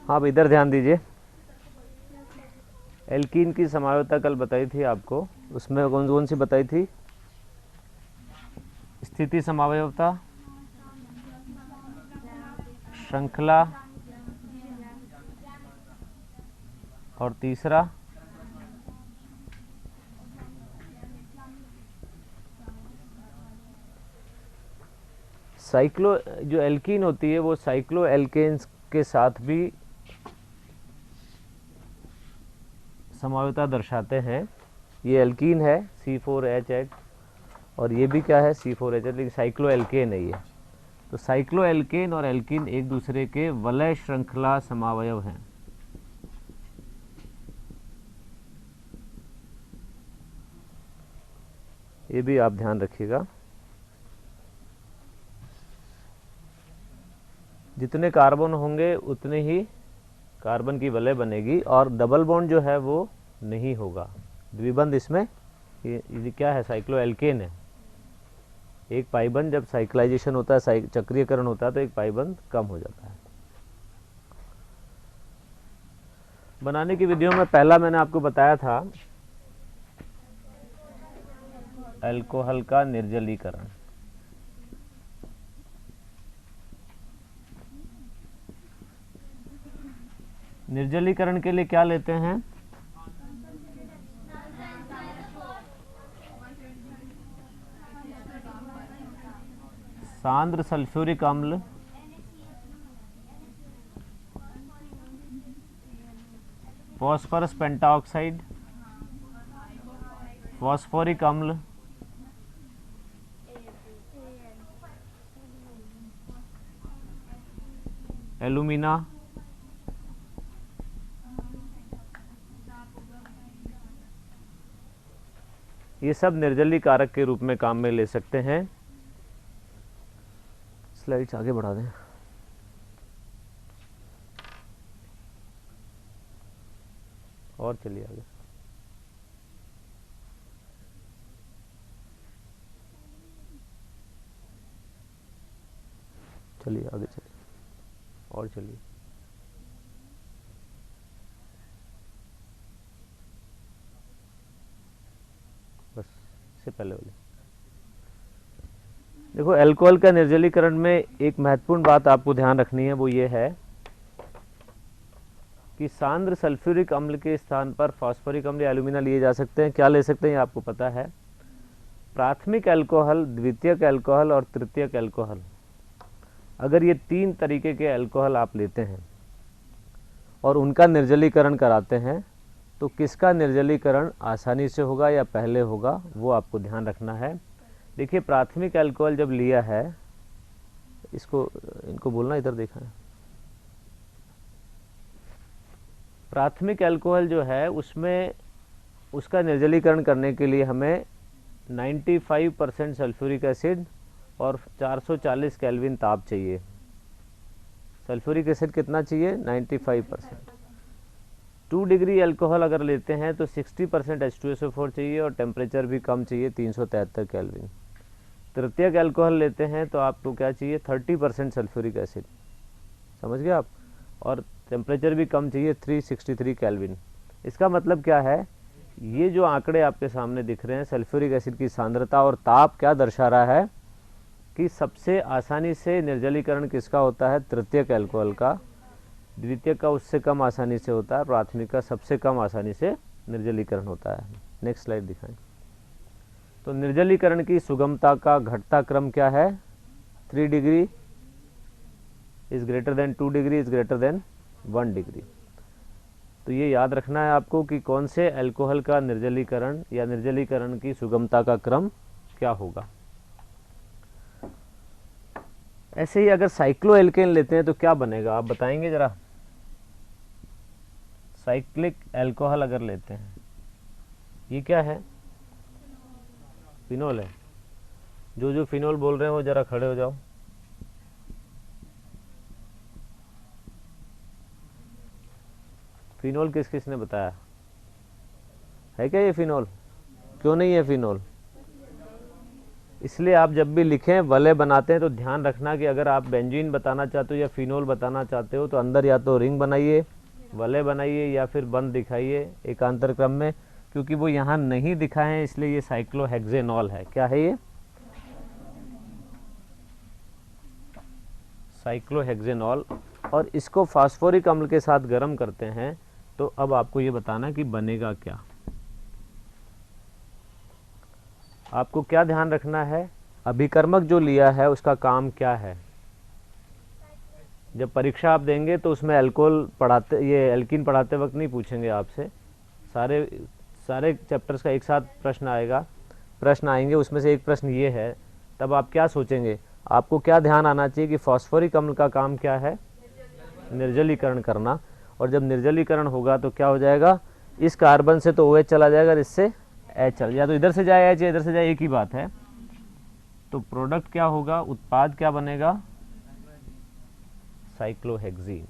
हाँ, अब इधर ध्यान दीजिए। एल्कीन की समावयवता कल बताई थी आपको, उसमें कौन कौन सी बताई थी? स्थिति समावयवता, श्रृंखला, और तीसरा साइक्लो, जो एल्कीन होती है वो साइक्लो एल्केन्स के साथ भी समावयवता दर्शाते हैं। ये एल्कीन है C4H8 और ये भी क्या है C4H8, लेकिन साइक्लो एल्केन है ये। तो साइक्लो एल्केन और एल्कीन एक दूसरे के वलय श्रृंखला समावयव हैं। ये भी आप ध्यान रखिएगा। जितने कार्बन होंगे उतने ही कार्बन की वलय बनेगी और डबल बॉन्ड जो है वो नहीं होगा। द्विबंध इसमें ये क्या है, साइक्लो एल्केन है। एक पाइबंध जब साइक्लाइजेशन होता है, चक्रीयकरण होता है, तो एक पाइबंध कम हो जाता है। बनाने की विधियों में पहला मैंने आपको बताया था अल्कोहल का निर्जलीकरण। निर्जलीकरण के लिए क्या लेते हैं? सांद्र सल्फ्यूरिक अम्ल, फॉस्फोरस पेंटाऑक्साइड, फॉस्फोरिक अम्ल, एलुमिना, ये सब निर्जली कारक के रूप में काम में ले सकते हैं। स्लाइड्स आगे बढ़ा दें। और चलिए आगे। चलिए आगे चलिए और चलिए। बस इससे पहले वाले देखो, अल्कोहल का निर्जलीकरण में एक महत्वपूर्ण बात आपको ध्यान रखनी है, वो ये है कि सांद्र सल्फ्यूरिक अम्ल के स्थान पर फास्फोरिक अम्ल या एल्यूमिना लिए जा सकते हैं। क्या ले सकते हैं ये आपको पता है। प्राथमिक अल्कोहल, द्वितीयक अल्कोहल और तृतीयक अल्कोहल, अगर ये तीन तरीके के अल्कोहल आप लेते हैं और उनका निर्जलीकरण कराते हैं तो किसका निर्जलीकरण आसानी से होगा या पहले होगा, वो आपको ध्यान रखना है। देखिए, प्राथमिक अल्कोहल जब लिया है, इनको बोलना इधर देखा है। प्राथमिक अल्कोहल जो है उसमें उसका निर्जलीकरण करने के लिए हमें 95% सल्फ्यूरिक एसिड और 440 केल्विन ताप चाहिए। सल्फ्यूरिक एसिड कितना चाहिए? 95%। 2 डिग्री अल्कोहल अगर लेते हैं तो 60% H2SO4 चाहिए और टेम्परेचर भी कम चाहिए, 373 केल्विन। तृतीयक अल्कोहल लेते हैं तो आपको क्या चाहिए? 30% सल्फ्यूरिक एसिड, समझ गए आप, और टेम्परेचर भी कम चाहिए, 363 केल्विन। इसका मतलब क्या है? ये जो आंकड़े आपके सामने दिख रहे हैं, सल्फ्यूरिक एसिड की सांद्रता और ताप क्या दर्शा रहा है कि सबसे आसानी से निर्जलीकरण किसका होता है? तृतीयक अल्कोहल का। द्वितीयक का उससे कम आसानी से होता है, प्राथमिक का सबसे कम आसानी से निर्जलीकरण होता है। नेक्स्ट स्लाइड दिखाएं। तो निर्जलीकरण की सुगमता का घटता क्रम क्या है? 3 degree is greater than 2 degree is greater than 1 degree. तो ये याद रखना है आपको कि कौन से अल्कोहल का निर्जलीकरण या निर्जलीकरण की सुगमता का क्रम क्या होगा। ऐसे ही अगर साइक्लो एल्केन लेते हैं तो क्या बनेगा, आप बताएंगे जरा। साइक्लिक अल्कोहल अगर लेते हैं, ये क्या है? फिनोल है। जो फिनोल बोल रहे हैं वो जरा खड़े हो जाओ। फिनोल किस किस ने बताया है? क्या ये फिनोल? क्यों नहीं है फिनोल? इसलिए आप जब भी लिखें वलय बनाते हैं तो ध्यान रखना कि अगर आप बेंजीन बताना चाहते हो या फिनोल बताना चाहते हो तो अंदर या तो रिंग बनाइए, वलय बनाइए, या फिर बंद दिखाइए एकांतर क्रम में, क्योंकि वो यहाँ नहीं दिखाए हैं इसलिए ये साइक्लोहेक्सेनॉल है। क्या है ये? साइक्लोहेक्सेनॉल। और इसको फास्फोरिक अम्ल के साथ गर्म करते हैं तो अब आपको ये बताना कि बनेगा क्या। आपको क्या ध्यान रखना है, अभिकर्मक जो लिया है उसका काम क्या है। जब परीक्षा आप देंगे तो उसमें अल्कोहल पढ़ाते, ये एल्कीन पढ़ाते वक्त नहीं पूछेंगे आपसे, सारे चैप्टर्स का एक साथ प्रश्न आएंगे, उसमें से एक प्रश्न ये है, तब आप क्या सोचेंगे, आपको क्या ध्यान आना चाहिए कि फास्फोरिक अम्ल का काम क्या है, निर्जलीकरण करना। और जब निर्जलीकरण होगा तो क्या हो जाएगा, इस कार्बन से तो OH चला जाएगा, इससे H चल, या तो इधर से जाए H या इधर से जाए, एक ही बात है। तो प्रोडक्ट क्या होगा, उत्पाद क्या बनेगा, साइक्लोहेक्सीन।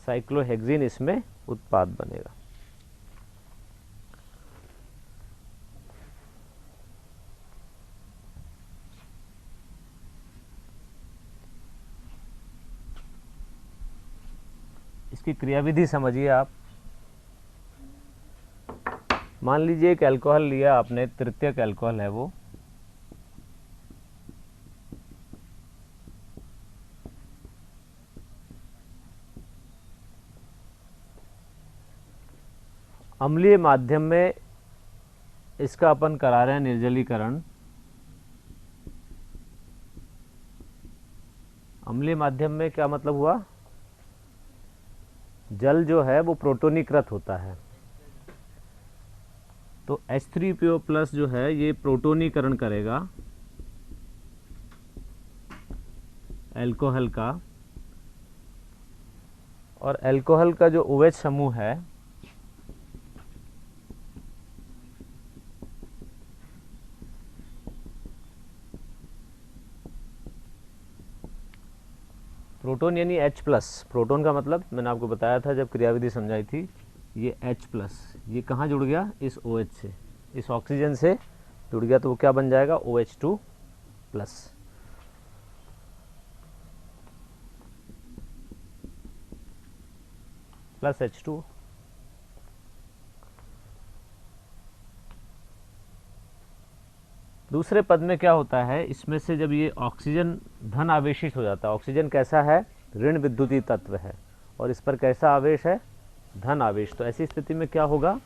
साइक्लोहेक्सीन इसमें उत्पाद बनेगा। इसकी क्रियाविधि समझिए आप। मान लीजिए एक अल्कोहल लिया आपने, तृतीयक अल्कोहल है वो, अम्लीय माध्यम में इसका अपन करा रहे हैं निर्जलीकरण। अम्लीय माध्यम में क्या मतलब हुआ, जल जो है वो प्रोटोनीकृत होता है, तो H3PO प्लस जो है ये प्रोटोनीकरण करेगा अल्कोहल का, और अल्कोहल का जो OH समूह है प्रोटोन यानी H प्लस, प्रोटोन का मतलब मैंने आपको बताया था जब क्रियाविधि समझाई थी, ये H प्लस, ये कहाँ जुड़ गया, इस OH से, इस ऑक्सीजन से जुड़ गया, तो वो क्या बन जाएगा, OH2 प्लस। Plus H2। दूसरे पद में क्या होता है, इसमें से जब ये ऑक्सीजन धन आवेशित हो जाता है, ऑक्सीजन कैसा है, ऋण विद्युतीय तत्व है, और इस पर कैसा आवेश है, धन आवेश, तो ऐसी स्थिति में क्या होगा,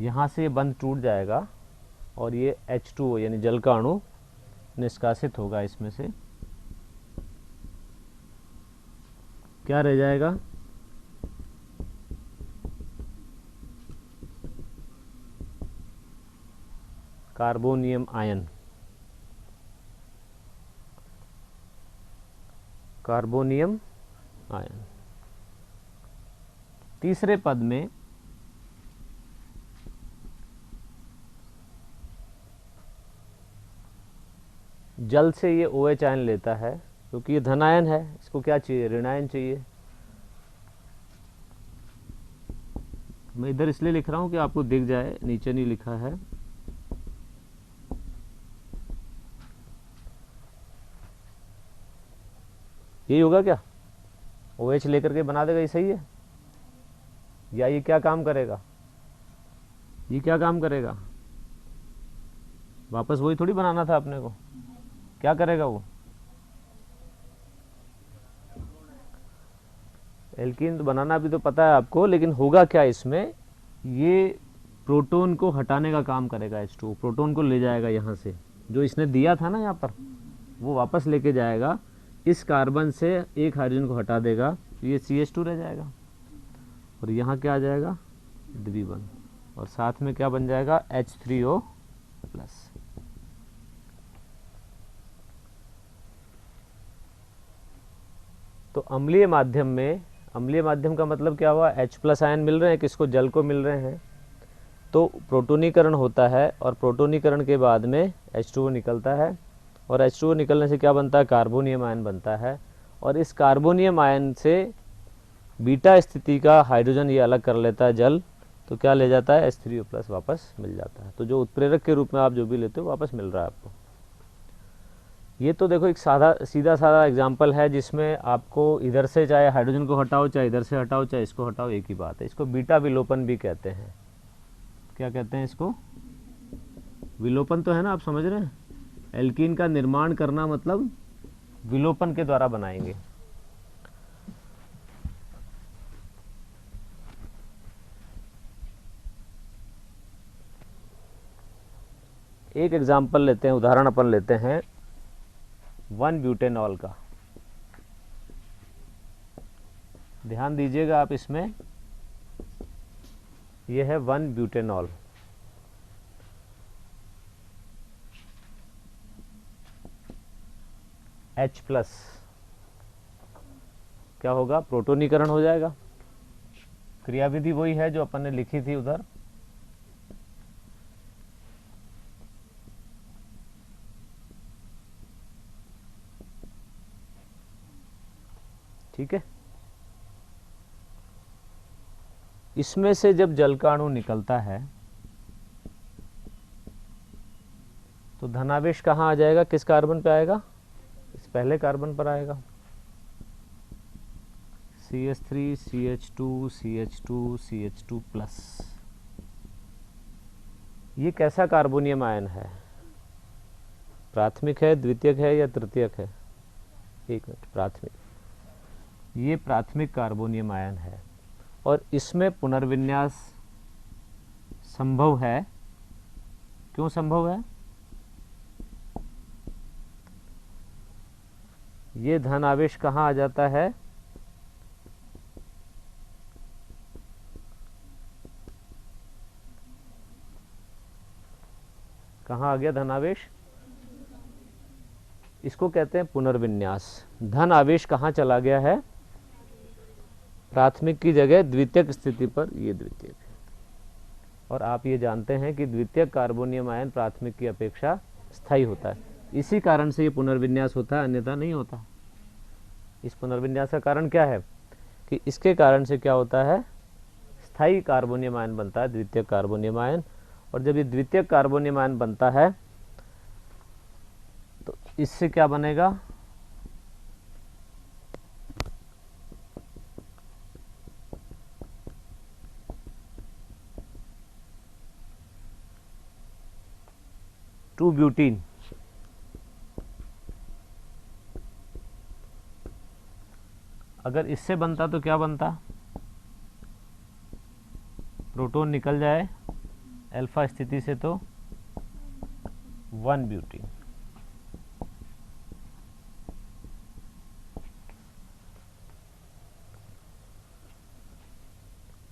यहां से ये बंध टूट जाएगा और ये H2O यानी जल का अणु निष्कासित होगा, इसमें से क्या रह जाएगा, कार्बोनियम आयन। Carbonium ion. तीसरे पद में जल से ये OH आयन लेता है, क्योंकि ये धन आयन है, इसको क्या चाहिए, ऋण आयन चाहिए। मैं इधर इसलिए लिख रहा हूं कि आपको दिख जाए, नीचे नहीं लिखा है। यही होगा क्या, OH लेकर के बना देगा, ये सही है, या ये क्या काम करेगा, ये क्या काम करेगा, वापस वही थोड़ी बनाना था अपने को, क्या करेगा वो, एल्कीन तो बनाना भी तो पता है आपको, लेकिन होगा क्या इसमें, ये प्रोटोन को हटाने का काम करेगा, H2, प्रोटोन को ले जाएगा यहाँ से, जो इसने दिया था ना यहाँ पर, वो वापस लेके जाएगा, इस कार्बन से एक हाइड्रोजन को हटा देगा, तो ये CH2 रह जाएगा, और यहाँ क्या आ जाएगा, द्विबंध, और साथ में क्या बन जाएगा, H3O प्लस। तो अम्लीय माध्यम में, अम्लीय माध्यम का मतलब क्या हुआ, H प्लस आयन मिल रहे हैं, किसको, जल को मिल रहे हैं, तो प्रोटोनीकरण होता है, और प्रोटोनीकरण के बाद में H2O निकलता है, और H2O निकलने से क्या बनता है, कार्बोनियम आयन बनता है, और इस कार्बोनियम आयन से बीटा स्थिति का हाइड्रोजन ये अलग कर लेता है जल, तो क्या ले जाता है H3O+ वापस मिल जाता है। तो जो उत्प्रेरक के रूप में आप जो भी लेते हो वापस मिल रहा है आपको। ये तो देखो एक सीधा साधा एग्जाम्पल है जिसमें आपको इधर से चाहे हाइड्रोजन को हटाओ, चाहे इधर से हटाओ, चाहे इसको हटाओ, एक ही बात है। इसको बीटा विलोपन भी कहते हैं। क्या कहते हैं इसको? विलोपन तो है ना, आप समझ रहे हैं। एल्कीन का निर्माण करना मतलब विलोपन के द्वारा बनाएंगे। एक एग्जाम्पल लेते हैं, उदाहरण अपन लेते हैं 1-ब्यूटेनॉल का। ध्यान दीजिएगा आप इसमें, यह है 1-ब्यूटेनॉल। H+, क्या होगा? प्रोटोनीकरण हो जाएगा। क्रियाविधि वही है जो अपन ने लिखी थी उधर। ठीक है। इसमें से जब जल का अणु निकलता है तो धनावेश कहाँ आ जाएगा? किस कार्बन पे आएगा? इस पहले कार्बन पर आएगा। CH3 CH2 CH2 CH2+। ये कैसा कार्बोनियम आयन है? प्राथमिक है, द्वितीयक है या तृतीयक है? एक मिनट, प्राथमिक। ये प्राथमिक कार्बोनियम आयन है और इसमें पुनर्विन्यास संभव है। क्यों संभव है? ये धन आवेश कहाँ आ जाता है? कहाँ आ गया धन आवेश? इसको कहते हैं पुनर्विन्यास। धन आवेश कहाँ चला गया है? प्राथमिक की जगह द्वितीयक स्थिति पर। ये द्वितीयक है और आप ये जानते हैं कि द्वितीयक कार्बोनियम आयन प्राथमिक की अपेक्षा स्थायी होता है। इसी कारण से ये पुनर्विन्यास होता है, अन्यथा नहीं होता। इस पुनर्विन्यास का कारण क्या है कि इसके कारण से क्या होता है? स्थायी कार्बोनियम आयन बनता है, द्वितीयक कार्बोनियम आयन। और जब ये द्वितीयक कार्बोनियम आयन बनता है तो इससे क्या बनेगा? To butene. अगर इससे बनता तो क्या बनता? प्रोटॉन निकल जाए अल्फा स्थिति से तो 1 ब्यूटीन।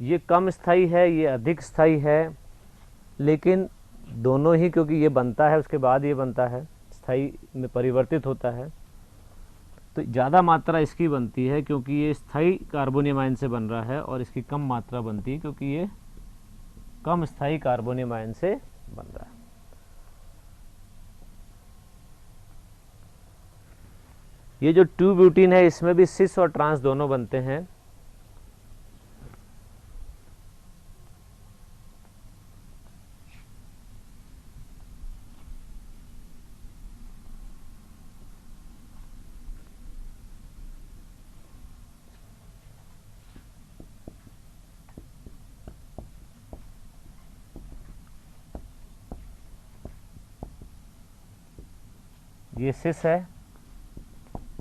ये कम स्थायी है, ये अधिक स्थायी है, लेकिन दोनों ही, क्योंकि ये बनता है उसके बाद ये बनता है, स्थायी में परिवर्तित होता है, तो ज़्यादा मात्रा इसकी बनती है क्योंकि ये स्थायी कार्बोनियम आयन से बन रहा है, और इसकी कम मात्रा बनती है क्योंकि ये कम स्थायी कार्बोनियम आयन से बन रहा है। ये जो 2 ब्यूटीन है इसमें भी सिस और ट्रांस दोनों बनते हैं। ये सिस है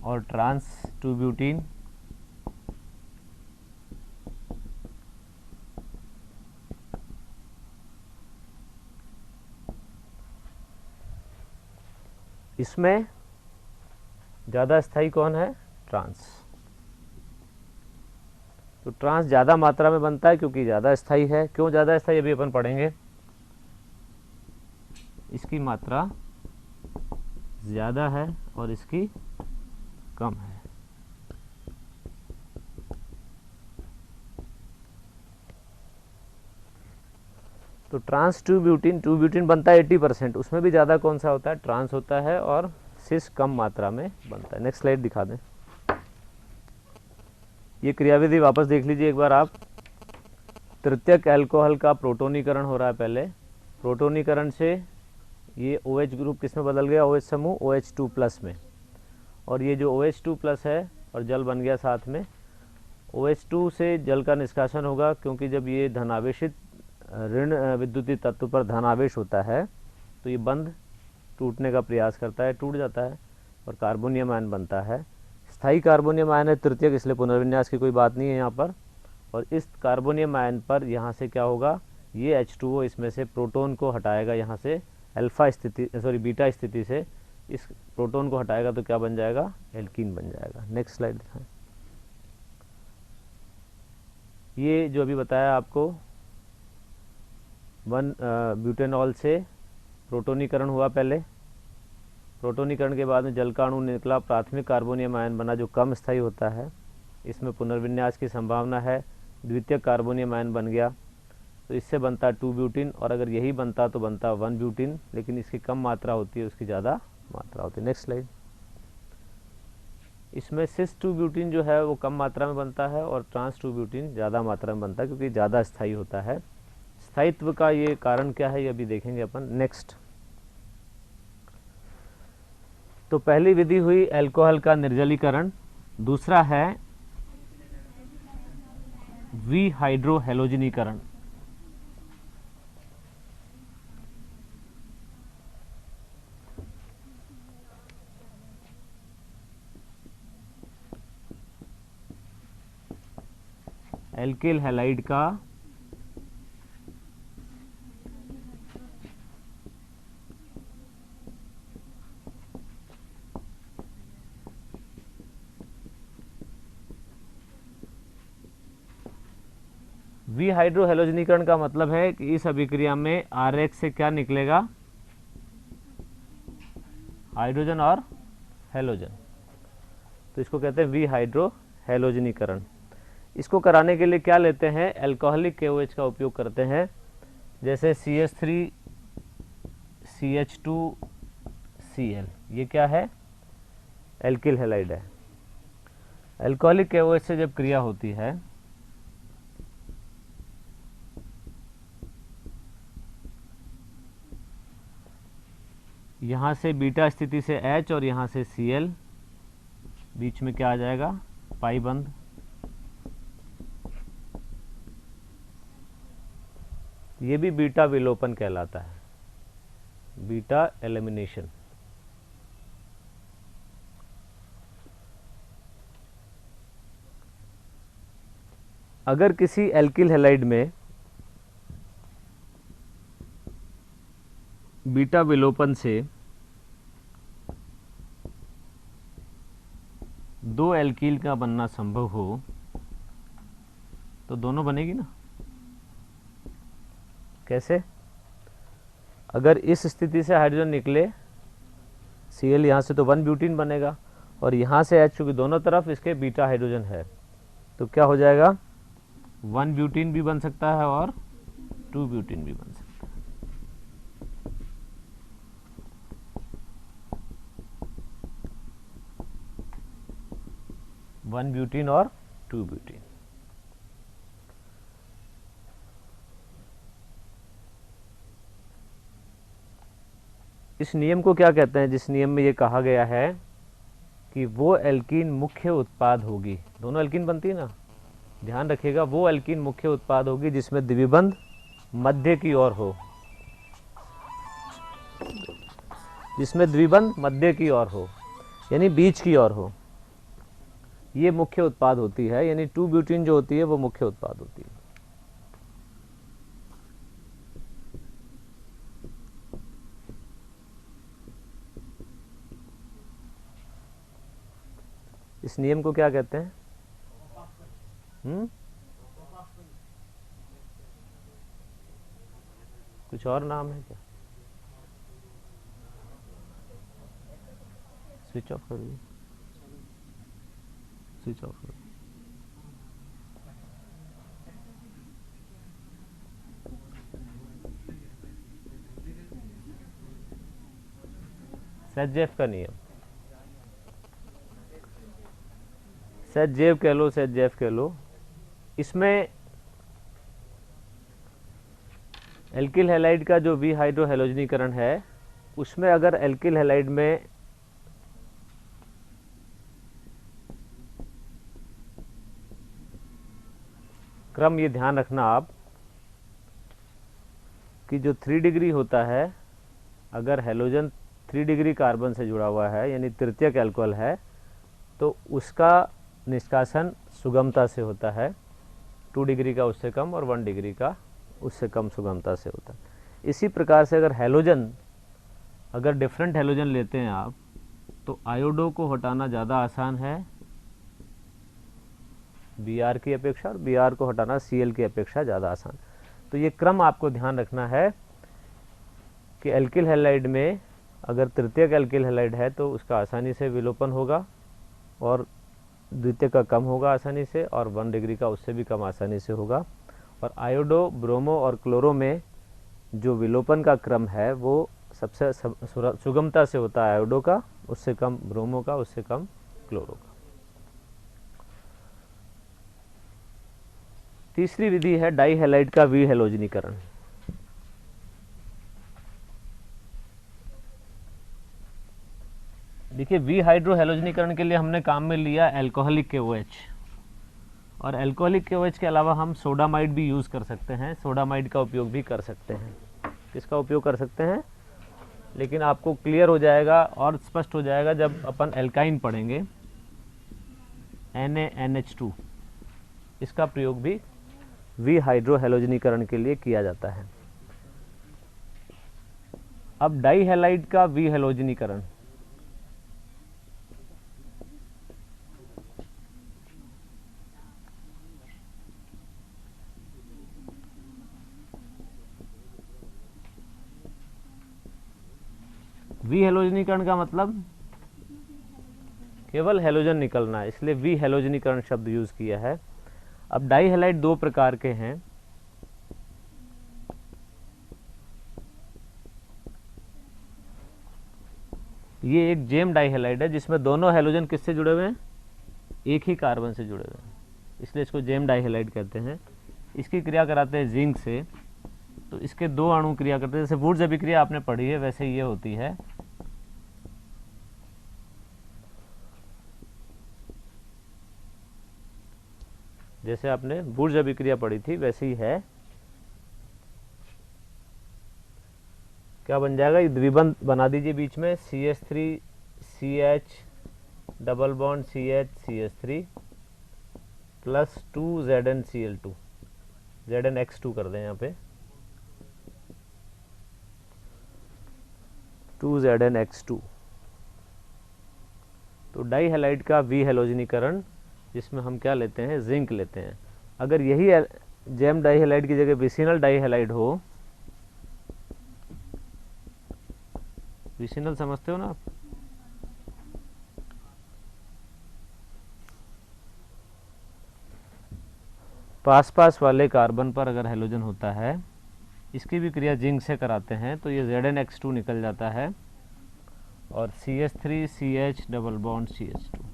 और ट्रांस 2 ब्यूटीन। इसमें ज़्यादा स्थायी कौन है? ट्रांस। तो ट्रांस ज़्यादा मात्रा में बनता है क्योंकि ज़्यादा स्थायी है। क्यों ज़्यादा स्थायी अभी अपन पढ़ेंगे। इसकी मात्रा ज़्यादा है और इसकी कम है। तो ट्रांस 2 ब्यूटीन बनता है 80%। उसमें भी ज़्यादा कौन सा होता है? ट्रांस होता है और सिस कम मात्रा में बनता है। नेक्स्ट स्लाइड दिखा दें। ये क्रियाविधि वापस देख लीजिए एक बार आप। तृतीयक अल्कोहल का प्रोटोनीकरण हो रहा है पहले, प्रोटोनीकरण से ये OH ग्रुप किस में बदल गया, OH समूह OH2 प्लस में, और ये जो OH2 प्लस है और जल बन गया साथ में। OH2 से जल का निष्कासन होगा, क्योंकि जब ये धनावेशित ऋण विद्युतीय तत्व पर धनावेश होता है तो ये बंध टूटने का प्रयास करता है, टूट जाता है और कार्बोनियम आयन बनता है। स्थायी कार्बोनियम आयन है तृतीयक, इसलिए पुनर्विन्यास की कोई बात नहीं है यहाँ पर। और इस कार्बोनियम आयन पर यहाँ से क्या होगा, ये H2O इसमें से प्रोटॉन को हटाएगा, यहाँ से अल्फा स्थिति बीटा स्थिति से इस प्रोटॉन को हटाएगा तो क्या बन जाएगा, एल्कीन बन जाएगा। नेक्स्ट स्लाइड दिखाएं। ये जो अभी बताया आपको, 1 ब्यूटेनॉल से प्रोटोनीकरण हुआ पहले, प्रोटोनीकरण के बाद में जल का अणु निकला, प्राथमिक कार्बोनियम आयन बना जो कम स्थायी होता है, इसमें पुनर्विन्यास की संभावना है। द्वितीयक कार्बोनियम आयन बन गया तो इससे बनता 2 ब्यूटीन, और अगर यही बनता तो बनता 1 ब्यूटीन, लेकिन इसकी कम मात्रा होती है, उसकी ज़्यादा मात्रा होती है। Next slide. इसमें सिस 2 ब्यूटीन जो है वो कम मात्रा में बनता है और ट्रांस 2 ब्यूटीन ज़्यादा मात्रा में बनता है, क्योंकि ज़्यादा स्थायी होता है। स्थायित्व का ये कारण क्या है ये अभी देखेंगे अपन। नेक्स्ट, तो पहली विधि हुई अल्कोहल का निर्जलीकरण, दूसरा है विहाइड्रोहेलोजनीकरण। एल्किल हैलाइड का विहाइड्रोहेलोजनीकरण का मतलब है कि इस अभिक्रिया में RH से क्या निकलेगा, हाइड्रोजन और हेलोजन, तो इसको कहते हैं विहाइड्रोहेलोजनीकरण। इसको कराने के लिए क्या लेते हैं, अल्कोहलिक KOH का उपयोग करते हैं, जैसे CH3 CH2Cl, ये क्या है, एल्किल हैलाइड है। अल्कोहलिक KOH से जब क्रिया होती है यहाँ से बीटा स्थिति से H और यहाँ से Cl, बीच में क्या आ जाएगा, पाई बंध। ये भी बीटा विलोपन कहलाता है, बीटा एलिमिनेशन। अगर किसी एल्किल हैलाइड में बीटा विलोपन से 2 एल्कील का बनना संभव हो तो दोनों बनेगी ना। कैसे, अगर इस स्थिति से हाइड्रोजन निकले Cl, यहाँ से तो 1 ब्यूटीन बनेगा, और यहाँ से H, चूँकि दोनों तरफ इसके बीटा हाइड्रोजन है, तो क्या हो जाएगा, 1 ब्यूटीन भी बन सकता है और 2 ब्यूटीन भी बन सकता है। 1 ब्यूटीन और 2 ब्यूटीन। इस नियम को क्या कहते हैं, जिस नियम में ये कहा गया है कि वो एल्कीन मुख्य उत्पाद होगी, दोनों एल्कीन बनती है ना, ध्यान रखिएगा, वो एल्कीन मुख्य उत्पाद होगी जिसमें द्विबंध मध्य की ओर हो, जिसमें द्विबंध मध्य की ओर हो, यानी बीच की ओर हो, ये मुख्य उत्पाद होती है। यानी 2 ब्यूटीन जो होती है वो मुख्य उत्पाद होती है। इस नियम को क्या कहते हैं, कुछ और नाम है क्या, स्विच ऑफ कर दीजिए, स्विच ऑफ कर दीजिए। सेट जेफ का नियम, सेजेव कह लो, सेजेफ कह लो, इसमें एल्किल हैलाइड का जो वी हाइड्रो हैलोजनीकरण है, उसमें अगर एल्किल हैलाइड में क्रम ये ध्यान रखना आप कि जो 3 डिग्री होता है, अगर हैलोजन 3 डिग्री कार्बन से जुड़ा हुआ है यानी तृतीयक एल्कोहल है, तो उसका निष्कासन सुगमता से होता है, 2 डिग्री का उससे कम और 1 डिग्री का उससे कम सुगमता से होता है। इसी प्रकार से अगर हैलोजन, अगर डिफरेंट हैलोजन लेते हैं आप, तो आयोडो को हटाना ज़्यादा आसान है Br की अपेक्षा, और Br को हटाना Cl की अपेक्षा ज़्यादा आसान। तो ये क्रम आपको ध्यान रखना है कि एल्किल हैलाइड में अगर तृतीयक एल्किल हैलाइड है तो उसका आसानी से विलोपन होगा और द्वितीयक का कम होगा आसानी से, और 1 डिग्री का उससे भी कम आसानी से होगा। और आयोडो, ब्रोमो और क्लोरो में जो विलोपन का क्रम है वो सबसे सुगमता से होता है आयोडो का, उससे कम ब्रोमो का, उससे कम क्लोरो का। तीसरी विधि है डाई हैलाइड का वी हैलोजनीकरण। देखिए, वी हाइड्रो हैलोजनीकरण के लिए हमने काम में लिया एल्कोहलिक KOH, और एल्कोहलिक KOH के अलावा हम सोडामाइड भी यूज़ कर सकते हैं, सोडामाइड का उपयोग भी कर सकते हैं। किसका उपयोग कर सकते हैं, लेकिन आपको क्लियर हो जाएगा और स्पष्ट हो जाएगा जब अपन एल्काइन पढ़ेंगे, NaNH2, इसका प्रयोग भी वी हाइड्रो हैलोजनीकरण के लिए किया जाता है। अब डाई हैलाइड का वी हैलोजनीकरण, वी हैलोजनीकरण का मतलब केवल हैलोजन निकलना है, इसलिए वी हैलोजनीकरण शब्द यूज किया है। अब डाई हैलाइड 2 प्रकार के हैं। ये एक जेम डाई हैलाइड है जिसमें दोनों हैलोजन किससे जुड़े हुए हैं, एक ही कार्बन से जुड़े हुए हैं, इसलिए इसको जेम डाई हैलाइड कहते हैं। इसकी क्रिया कराते हैं जिंक से, तो इसके 2 अणु क्रिया करते हैं, जैसे वुड्स अभिक्रिया आपने पढ़ी है वैसे ये होती है। जैसे आपने वुड्स अभिक्रिया पढ़ी थी वैसे ही है। क्या बन जाएगा, ये द्विबंध बना दीजिए बीच में, CH3 CH double bond CH CH3 plus 2 ZnCl2, ZnX2 कर दें यहाँ पे, 2 ZnX2। तो डाई हैलाइड का वी हैलोजनीकरण जिसमें हम क्या लेते हैं, जिंक लेते हैं। अगर यही जेम डाई हैलाइड की जगह विसिनल डाई हैलाइड हो, विसिनल समझते हो ना आप, पास पास वाले कार्बन पर अगर हैलोजन होता है, इसकी भी क्रिया जिंक से कराते हैं, तो ये ZnX2 निकल जाता है और CH3 CH double bond CH2।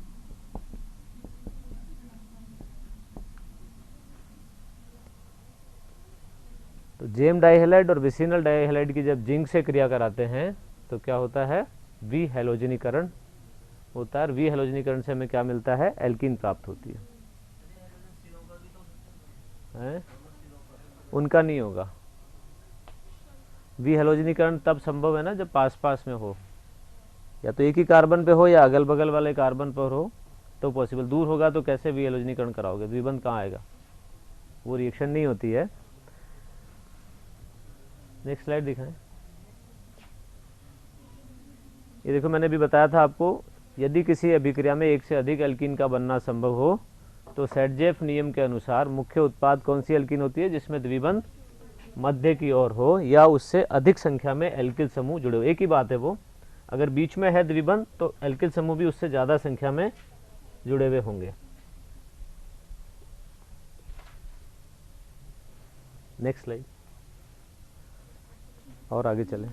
तो जेम डाइहैलाइड और विसिनल डाइहैलाइड की जब जिंक से क्रिया कराते हैं तो क्या होता है, वी हैलोजनीकरण होता है। वी हैलोजनीकरण से हमें क्या मिलता है, एल्कीन प्राप्त होती है। उनका नहीं होगा। वी हैलोजनीकरण तब संभव है ना जब पास पास में हो, या तो एक ही कार्बन पे हो या अगल बगल वाले कार्बन पर हो तो पॉसिबल। दूर होगा तो कैसे वी हैलोजनीकरण कराओगे, द्विबंध कहाँ आएगा, वो रिएक्शन नहीं होती है। नेक्स्ट स्लाइड दिखाएं। ये देखो, मैंने भी बताया था आपको, यदि किसी अभिक्रिया में एक से अधिक एल्कीन का बनना संभव हो तो सेटजेफ नियम के अनुसार मुख्य उत्पाद कौन सी एल्कीन होती है, जिसमें द्विबंध मध्य की ओर हो या उससे अधिक संख्या में एल्किल समूह जुड़े हो। एक ही बात है वो, अगर बीच में है द्विबंध तो एल्किल समूह भी उससे ज़्यादा संख्या में जुड़े हुए होंगे। नेक्स्ट स्लाइड, और आगे चलें।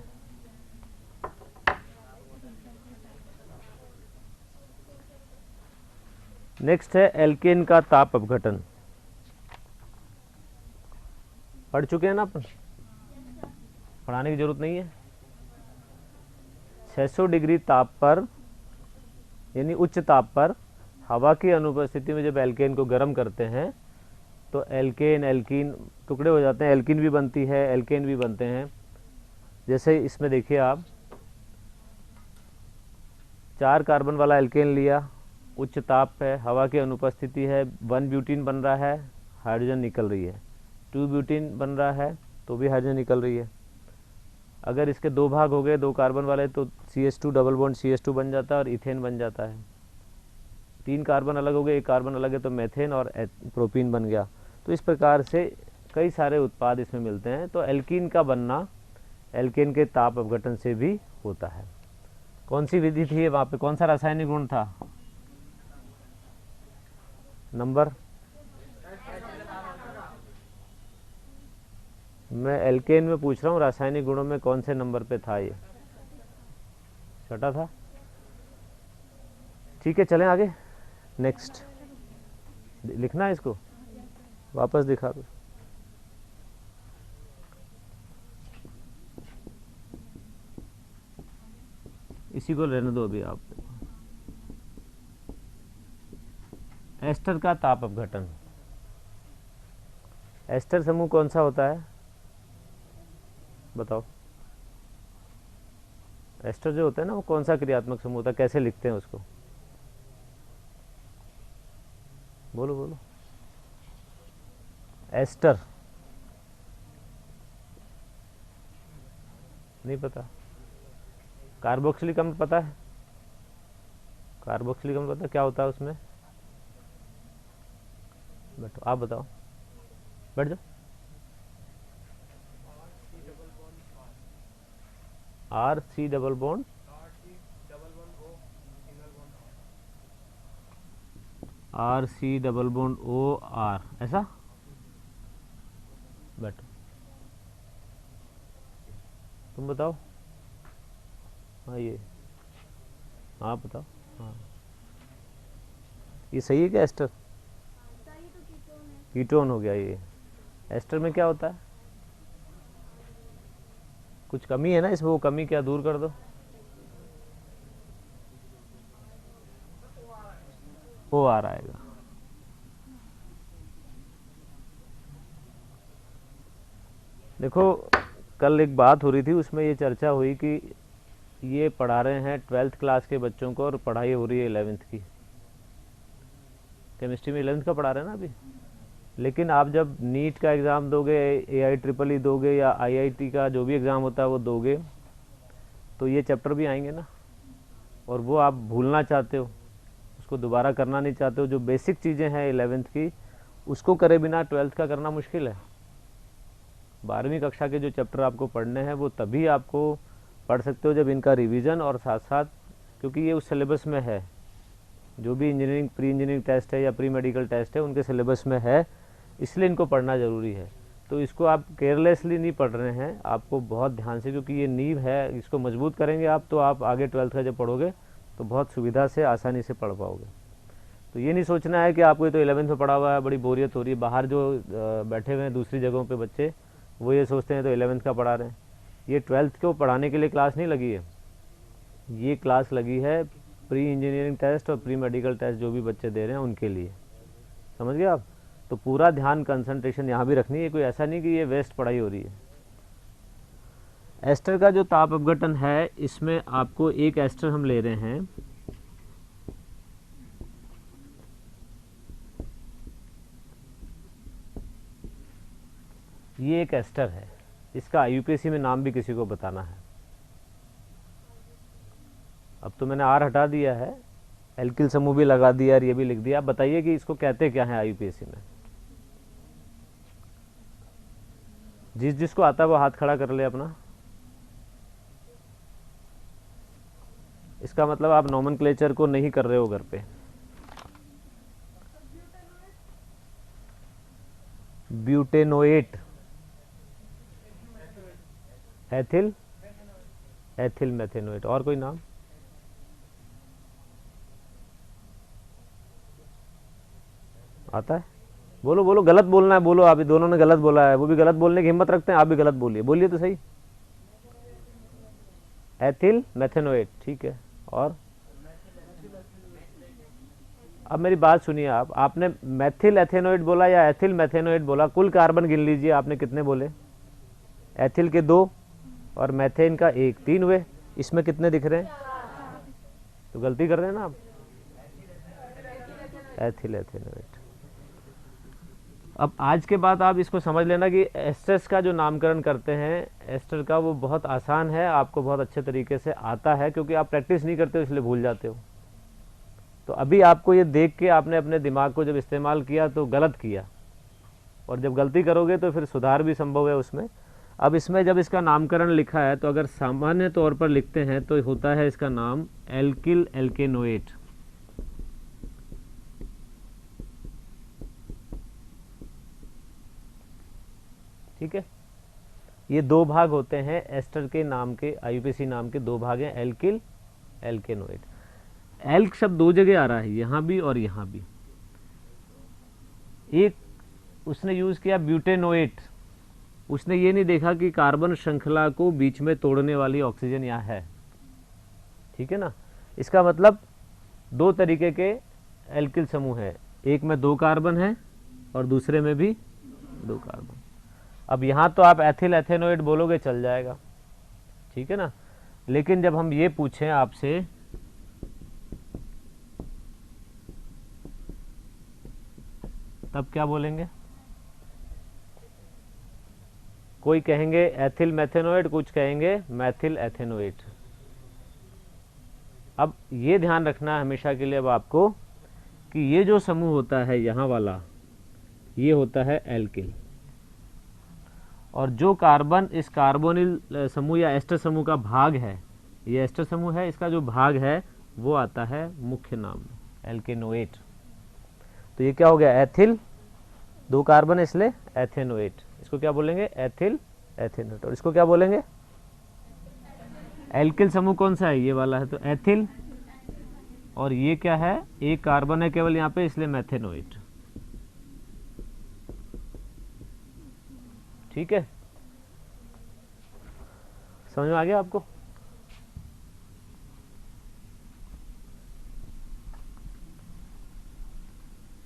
नेक्स्ट है एल्केन का ताप अपघटन। पढ़ चुके हैं ना अपन, पढ़ाने की जरूरत नहीं है। 600 डिग्री ताप पर यानी उच्च ताप पर हवा की अनुपस्थिति में जब एल्केन को गर्म करते हैं तो एल्केन एल्कीन टुकड़े हो जाते हैं, एल्कीन भी बनती है, एल्केन भी बनते हैं। जैसे इसमें देखिए आप 4 कार्बन वाला एल्केन लिया, उच्च ताप है, हवा की अनुपस्थिति है, 1 ब्यूटीन बन रहा है, हाइड्रोजन निकल रही है। 2 ब्यूटीन बन रहा है तो भी हाइड्रोजन निकल रही है। अगर इसके 2 भाग हो गए, 2 कार्बन वाले, तो CH2 डबल बॉन्ड CH2 बन जाता है और इथेन बन जाता है। 3 कार्बन अलग हो गए, 1 कार्बन अलग है तो मेथेन और प्रोपीन बन गया। तो इस प्रकार से कई सारे उत्पाद इसमें मिलते हैं। तो एल्कीन का बनना एल्केन के ताप अपघटन से भी होता है। कौन सी विधि थी वहाँ पे, कौन सा रासायनिक गुण था? नंबर, मैं एल्केन में पूछ रहा हूँ, रासायनिक गुणों में कौन से नंबर पे था ये? छठा था। ठीक है, चलें आगे। नेक्स्ट लिखना है इसको, वापस दिखा दो। इसी को रहने दो अभी आप। एस्टर का ताप अपघटन। एस्टर समूह कौन सा होता है बताओ? एस्टर जो होता है ना, वो कौन सा क्रियात्मक समूह होता है, कैसे लिखते हैं उसको? बोलो बोलो। एस्टर नहीं पता? कार्बोक्सिलिक अम्ल पता है? कार्बोक्सिलिक अम्ल पता है क्या होता है उसमें? बैठो, आप बताओ, बैठ जाओ। RC double bond RC double bond OR, ऐसा? बैठो, तुम बताओ। हाँ ये, हाँ बताओ। हाँ ये सही है क्या एस्टर? कीटोन हो गया ये। एस्टर में क्या होता है? कुछ कमी है ना इसमें, वो कमी क्या दूर कर दो। OR आएगा। देखो कल एक बात हो रही थी, उसमें ये चर्चा हुई कि ये पढ़ा रहे हैं 12th क्लास के बच्चों को और पढ़ाई हो रही है 11th की। केमिस्ट्री में 11th का पढ़ा रहे हैं ना अभी। लेकिन आप जब नीट का एग्ज़ाम दोगे, AIEEE दोगे या IIT का जो भी एग्ज़ाम होता है वो दोगे, तो ये चैप्टर भी आएंगे ना, और वो आप भूलना चाहते हो, उसको दोबारा करना नहीं चाहते हो। जो बेसिक चीज़ें हैं 11th की, उसको करे बिना 12th का करना मुश्किल है। 12वीं कक्षा के जो चैप्टर आपको पढ़ने हैं वो तभी आपको पढ़ सकते हो जब इनका रिवीजन और साथ साथ, क्योंकि ये उस सिलेबस में है, जो भी इंजीनियरिंग प्री इंजीनियरिंग टेस्ट है या प्री मेडिकल टेस्ट है उनके सिलेबस में है, इसलिए इनको पढ़ना ज़रूरी है। तो इसको आप केयरलेसली नहीं पढ़ रहे हैं, आपको बहुत ध्यान से, क्योंकि ये नींव है, इसको मजबूत करेंगे आप तो आप आगे 12th का जब पढ़ोगे तो बहुत सुविधा से आसानी से पढ़ पाओगे। तो ये नहीं सोचना है कि आपको ये तो 11th में पढ़ा हुआ है, बड़ी बोरियत हो रही है। बाहर जो बैठे हुए हैं दूसरी जगहों पे बच्चे, वो ये सोचते हैं तो 11th का पढ़ा रहे हैं। ये 12th को पढ़ाने के लिए क्लास नहीं लगी है, ये क्लास लगी है प्री इंजीनियरिंग टेस्ट और प्री मेडिकल टेस्ट जो भी बच्चे दे रहे हैं उनके लिए। समझ गए आप? तो पूरा ध्यान, कंसंट्रेशन यहाँ भी रखनी है, कोई ऐसा नहीं कि ये वेस्ट पढ़ाई हो रही है। एस्टर का जो ताप अपघटन है, इसमें आपको एक एस्टर हम ले रहे हैं, ये एक एस्टर है, इसका IUPAC में नाम भी किसी को बताना है। अब तो मैंने R हटा दिया है, एल्किल समूह भी लगा दिया और ये भी लिख दिया। आप बताइए कि इसको कहते क्या है IUPAC में? जिसको आता है वो हाथ खड़ा कर ले अपना। इसका मतलब आप नोमेनक्लेचर को नहीं कर रहे हो घर पे। ब्यूटेनोएट, एथिल एथिल मेथेनोएट। और कोई नाम? आता है? बोलो बोलो, गलत बोलना है, बोलो। आप दोनों ने गलत बोला है, वो भी गलत बोलने की हिम्मत रखते हैं, आप भी गलत बोलिए, बोलिए तो सही। एथिल मेथेनोएट, ठीक है। और अब मेरी बात सुनिए, आपने मेथिल एथेनोएट बोला या एथिल मेथेनोएट बोला? कुल कार्बन गिन लीजिए, आपने कितने बोले? एथिल के 2 और मेथेन का 1, 3 हुए। इसमें कितने दिख रहे हैं? तो गलती कर रहे हैं ना आप। Ethyl ethanoate. अब आज के बाद आप इसको समझ लेना कि एस्टर्स का जो नामकरण करते हैं एस्टर का, वो बहुत आसान है, आपको बहुत अच्छे तरीके से आता है, क्योंकि आप प्रैक्टिस नहीं करते हो इसलिए भूल जाते हो। तो अभी आपको ये देख के आपने अपने दिमाग को जब इस्तेमाल किया तो गलत किया, और जब गलती करोगे तो फिर सुधार भी संभव है उसमें। अब इसमें जब इसका नामकरण लिखा है तो अगर सामान्य तौर पर लिखते हैं तो होता है इसका नाम एल्किल एल्केनोएट। ठीक है, ये 2 भाग होते हैं एस्टर के नाम के, आईयूपीएसी नाम के 2 भाग हैं, एल्किल एल्केनोएट। एल्क शब्द 2 जगह आ रहा है, यहां भी और यहां भी। एक उसने यूज किया ब्यूटेनोएट, उसने ये नहीं देखा कि कार्बन श्रृंखला को बीच में तोड़ने वाली ऑक्सीजन यहाँ है। ठीक है ना, इसका मतलब 2 तरीके के एल्किल समूह है, एक में 2 कार्बन है और दूसरे में भी 2 कार्बन। अब यहाँ तो आप एथिल एथेनोएट बोलोगे चल जाएगा, ठीक है ना, लेकिन जब हम ये पूछें आपसे तब क्या बोलेंगे? कोई कहेंगे एथिल मेथेनोएट, कुछ कहेंगे मैथिल एथेनोएट। अब ये ध्यान रखना है हमेशा के लिए अब आपको कि ये जो समूह होता है यहाँ वाला, ये होता है एल्किल, और जो कार्बन इस कार्बोनिल समूह या एस्टर समूह का भाग है, ये एस्टर समूह है, इसका जो भाग है वो आता है मुख्य नाम एल्केनोएट। तो ये क्या हो गया? एथिल, 2 कार्बन इसलिए एथेनोएट। इसको क्या बोलेंगे? Ethyl ethanoate. और इसको क्या बोलेंगे? एल्किल समूह कौन सा है? ये वाला है, तो एथिल। और ये क्या है? 1 कार्बन है केवल यहाँ पे, इसलिए मेथेनोएट। ठीक है, समझ में आ गया आपको?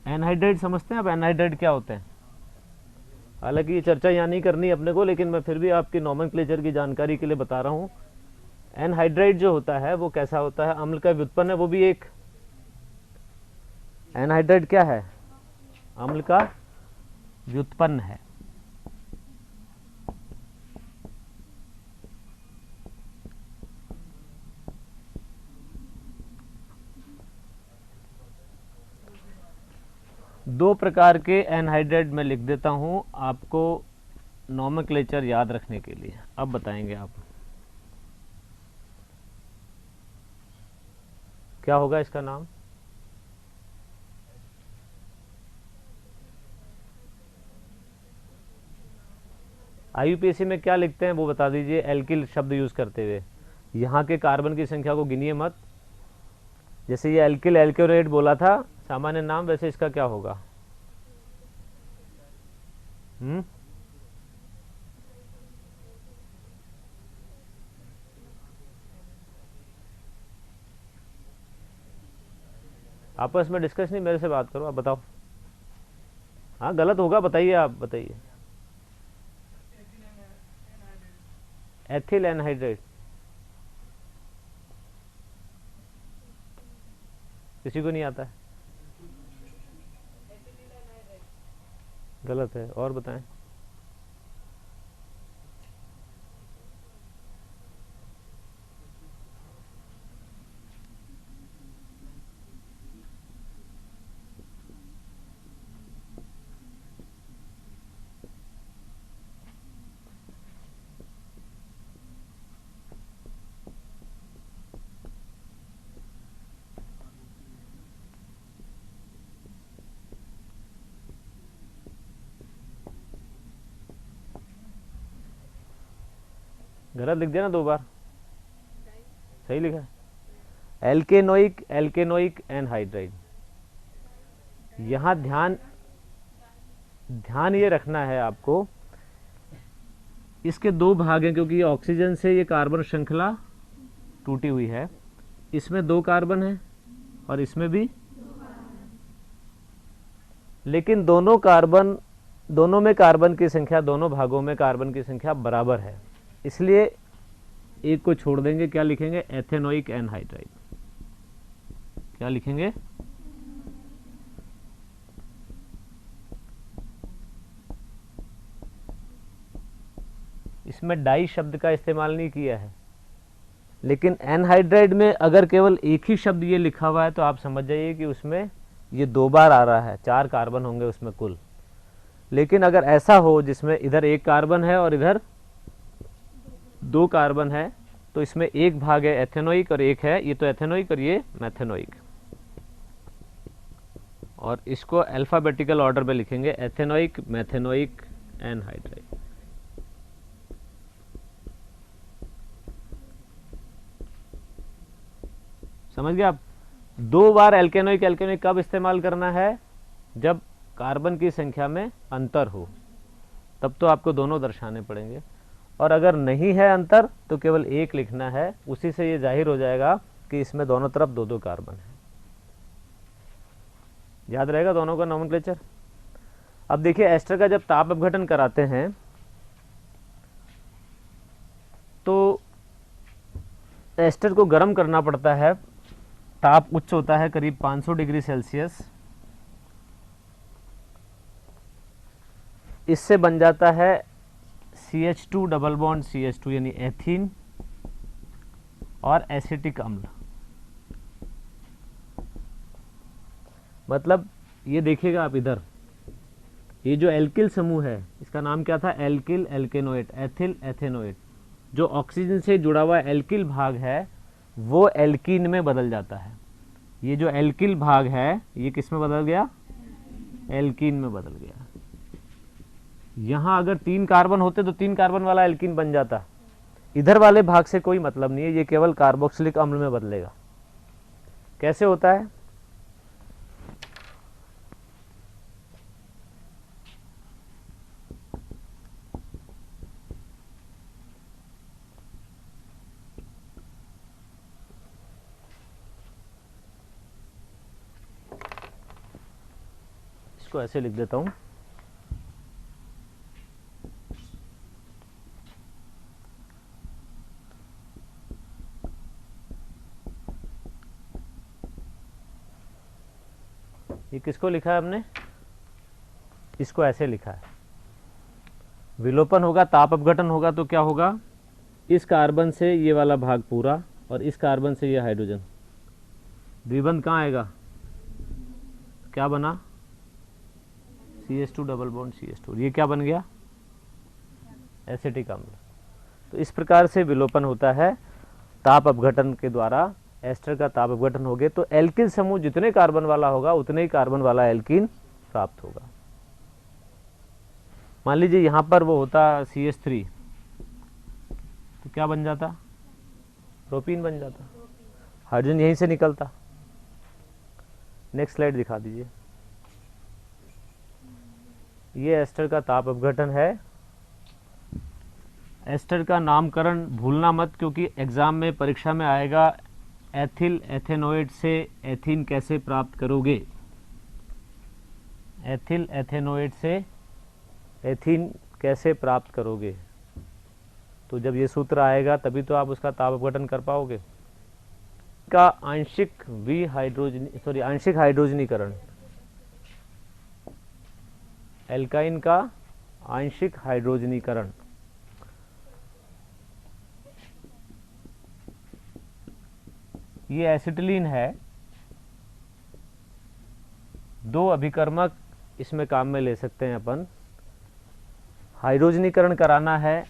एनहाइड्राइड समझते हैं आप? एनहाइड्राइड क्या होते हैं? हालांकि ये चर्चा यहाँ नहीं करनी अपने को, लेकिन मैं फिर भी आपकी नॉमेनक्लेचर की जानकारी के लिए बता रहा हूँ। एनहाइड्राइड जो होता है वो कैसा होता है? अम्ल का व्युत्पन्न है, वो भी एक। एनहाइड्राइड क्या है? अम्ल का व्युत्पन्न है। दो प्रकार के एनहाइड्राइड मैं लिख देता हूं आपको नॉमेनक्लेचर याद रखने के लिए। अब बताएंगे आप क्या होगा इसका नाम? आईयूपीएसी में क्या लिखते हैं वो बता दीजिए, एल्किल शब्द यूज करते हुए। यहाँ के कार्बन की संख्या को गिनिए मत। जैसे ये एल्किल एल्केनोएट बोला था सामान्य नाम, वैसे इसका क्या होगा? आपस में डिस्कस नहीं, मेरे से बात करो, आप बताओ। हाँ गलत होगा, बताइए, आप बताइए। Ethyl anhydride. किसी को नहीं आता है? गलत है, और बताएं। गलत लिख दिया ना 2 बार? सही लिखा है, एल्केनोइक एल्केनोइक एनहाइड्राइड। यहाँ ध्यान ध्यान ये रखना है आपको, इसके दो भाग हैं क्योंकि ऑक्सीजन से ये कार्बन श्रृंखला टूटी हुई है। इसमें 2 कार्बन है और इसमें भी, लेकिन दोनों में कार्बन की संख्या, दोनों भागों में कार्बन की संख्या बराबर है, इसलिए एक को छोड़ देंगे। क्या लिखेंगे? Ethanoic anhydride. क्या लिखेंगे? इसमें डाई शब्द का इस्तेमाल नहीं किया है, लेकिन एनहाइड्राइड में अगर केवल एक ही शब्द ये लिखा हुआ है तो आप समझ जाइए कि उसमें ये 2 बार आ रहा है, 4 कार्बन होंगे उसमें कुल। लेकिन अगर ऐसा हो जिसमें इधर 1 कार्बन है और इधर 2 कार्बन है, तो इसमें एक भाग है एथेनोइक और एक है, ये तो एथेनोइक और ये मैथेनोइक, और इसको अल्फाबेटिकल ऑर्डर में लिखेंगे, एथेनोइक, मैथेनोइक, एनहाइड्राइड। समझ गए आप? 2 बार एल्केनोइक एल्केनोइक कब इस्तेमाल करना है? जब कार्बन की संख्या में अंतर हो, तब तो आपको दोनों दर्शाने पड़ेंगे, और अगर नहीं है अंतर तो केवल एक लिखना है। उसी से ये जाहिर हो जाएगा कि इसमें दोनों तरफ 2-2 कार्बन है। याद रहेगा दोनों का नोमेनक्लेचर। अब देखिए, एस्टर का जब ताप अपघटन कराते हैं तो एस्टर को गर्म करना पड़ता है। ताप उच्च होता है, करीब 500 डिग्री सेल्सियस। इससे बन जाता है CH2 डबल बॉन्ड CH2 यानी एथीन और एसिटिक अम्ल। मतलब ये देखिएगा आप इधर, ये जो एल्किल समूह है इसका नाम क्या था? Alkyl alkanoate, ethyl ethanoate. जो ऑक्सीजन से जुड़ा हुआ एल्किल भाग है वो एल्कीन में बदल जाता है। ये जो एल्किल भाग है ये किस में बदल गया? एल्कीन में बदल गया। यहां अगर 3 कार्बन होते तो 3 कार्बन वाला एल्कीन बन जाता। इधर वाले भाग से कोई मतलब नहीं है, ये केवल कार्बोक्सिलिक अम्ल में बदलेगा। कैसे होता है? इसको ऐसे लिख देता हूं, ये किसको लिखा है हमने? इसको ऐसे लिखा है। विलोपन होगा, ताप अपघटन होगा तो क्या होगा? इस कार्बन से ये वाला भाग पूरा और इस कार्बन से ये हाइड्रोजन, द्विबंध कहाँ आएगा? क्या बना? CH2 double bond CH2। ये क्या बन गया? एसिटिक अम्ल। तो इस प्रकार से विलोपन होता है ताप अपघटन के द्वारा। एस्टर का ताप अपघटन हो गया तो एल्किल समूह जितने कार्बन वाला होगा उतने ही कार्बन वाला एल्कीन प्राप्त होगा। मान लीजिए यहां पर वो होता CH3 तो क्या बन जाता? प्रोपीन बन जाता, हाइड्रोजन यहीं से निकलता। नेक्स्ट स्लाइड दिखा दीजिए। ये एस्टर का ताप अपघटन है। एस्टर का नामकरण भूलना मत, क्योंकि एग्जाम में, परीक्षा में आएगा, एथिल एथेनोएट से एथीन कैसे प्राप्त करोगे? एथिल एथेनोएट से एथीन कैसे प्राप्त करोगे? तो जब ये सूत्र आएगा तभी तो आप उसका ताप अपघटन कर पाओगे। का आंशिक आंशिक हाइड्रोजनीकरण, एल्काइन का आंशिक हाइड्रोजनीकरण। ये एसिटिलीन है। 2 अभिकर्मक इसमें काम में ले सकते हैं अपन। हाइड्रोजनीकरण कराना है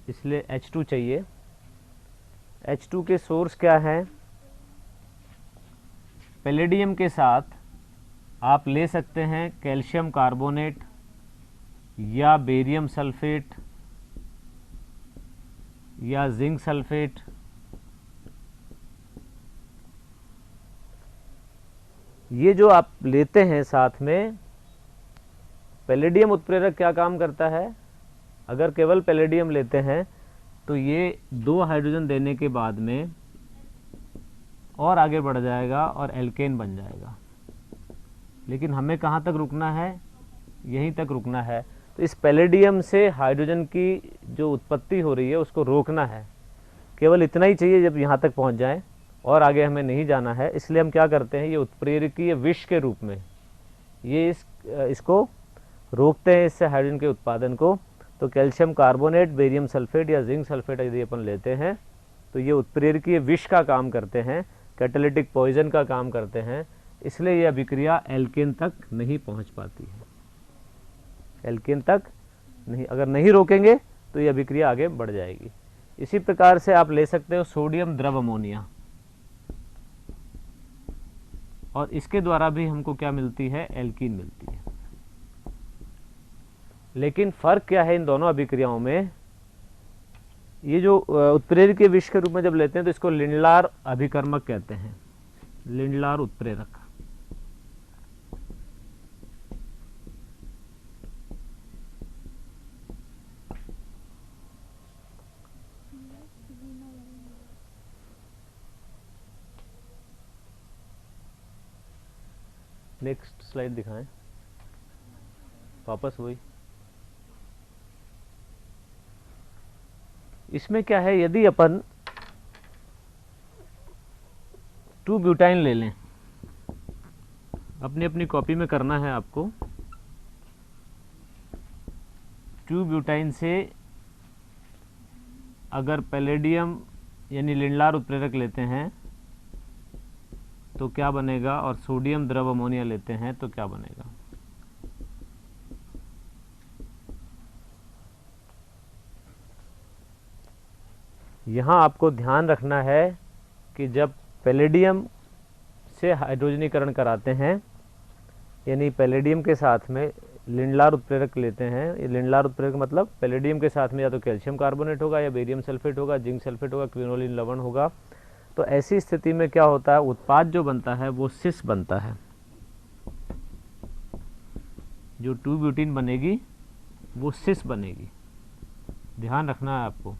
इसलिए H2 चाहिए। H2 के सोर्स क्या हैं? पैलेडियम के साथ आप ले सकते हैं कैल्शियम कार्बोनेट या बेरियम सल्फेट या जिंक सल्फेट। ये जो आप लेते हैं साथ में, पैलेडियम उत्प्रेरक क्या काम करता है, अगर केवल पैलेडियम लेते हैं तो ये 2 हाइड्रोजन देने के बाद में और आगे बढ़ जाएगा और एल्केन बन जाएगा, लेकिन हमें कहाँ तक रुकना है, यहीं तक रुकना है। तो इस पैलेडियम से हाइड्रोजन की जो उत्पत्ति हो रही है उसको रोकना है, केवल इतना ही चाहिए जब यहाँ तक पहुँच जाए, और आगे हमें नहीं जाना है। इसलिए हम क्या करते हैं, ये उत्प्रेरकीय विष के रूप में ये इसको रोकते हैं, इससे हाइड्रोजन के उत्पादन को। तो कैल्शियम कार्बोनेट, बेरियम सल्फेट या जिंक सल्फेट यदि अपन लेते हैं तो ये उत्प्रेरकीय विष का काम करते हैं, कैटालिटिक पॉइजन का काम करते हैं, इसलिए यह अभिक्रिया एल्केन तक नहीं पहुंच पाती है, एल्केन तक नहीं। अगर नहीं रोकेंगे तो यह अभिक्रिया आगे बढ़ जाएगी। इसी प्रकार से आप ले सकते हो सोडियम द्रव अमोनिया, और इसके द्वारा भी हमको क्या मिलती है, एल्कीन मिलती है। लेकिन फर्क क्या है इन दोनों अभिक्रियाओं में, ये जो उत्प्रेरकीय विष के रूप में जब लेते हैं तो इसको लिंडलार अभिकर्मक कहते हैं, लिंडलार उत्प्रेरक। नेक्स्ट स्लाइड दिखाएं, वापस वही। इसमें क्या है, यदि अपन 2 ब्यूटाइन ले लें, अपनी अपनी कॉपी में करना है आपको। 2 ब्यूटाइन से अगर पैलेडियम यानी लिंडलार उत्प्रेरक लेते हैं तो क्या बनेगा, और सोडियम द्रव अमोनिया लेते हैं तो क्या बनेगा। यहाँ आपको ध्यान रखना है कि जब पैलेडियम से हाइड्रोजनीकरण कराते हैं, यानी पैलेडियम के साथ में लिंडलार उत्प्रेरक लेते हैं, ये लिंडलार उत्प्रेरक मतलब पैलेडियम के साथ में या तो कैल्शियम कार्बोनेट होगा या बेरियम सल्फेट होगा, जिंक सल्फेट होगा, क्विनोलिन लवण होगा। तो ऐसी स्थिति में क्या होता है, उत्पाद जो बनता है वो सिस बनता है। जो 2 ब्यूटीन बनेगी वो सिस बनेगी। ध्यान रखना है आपको,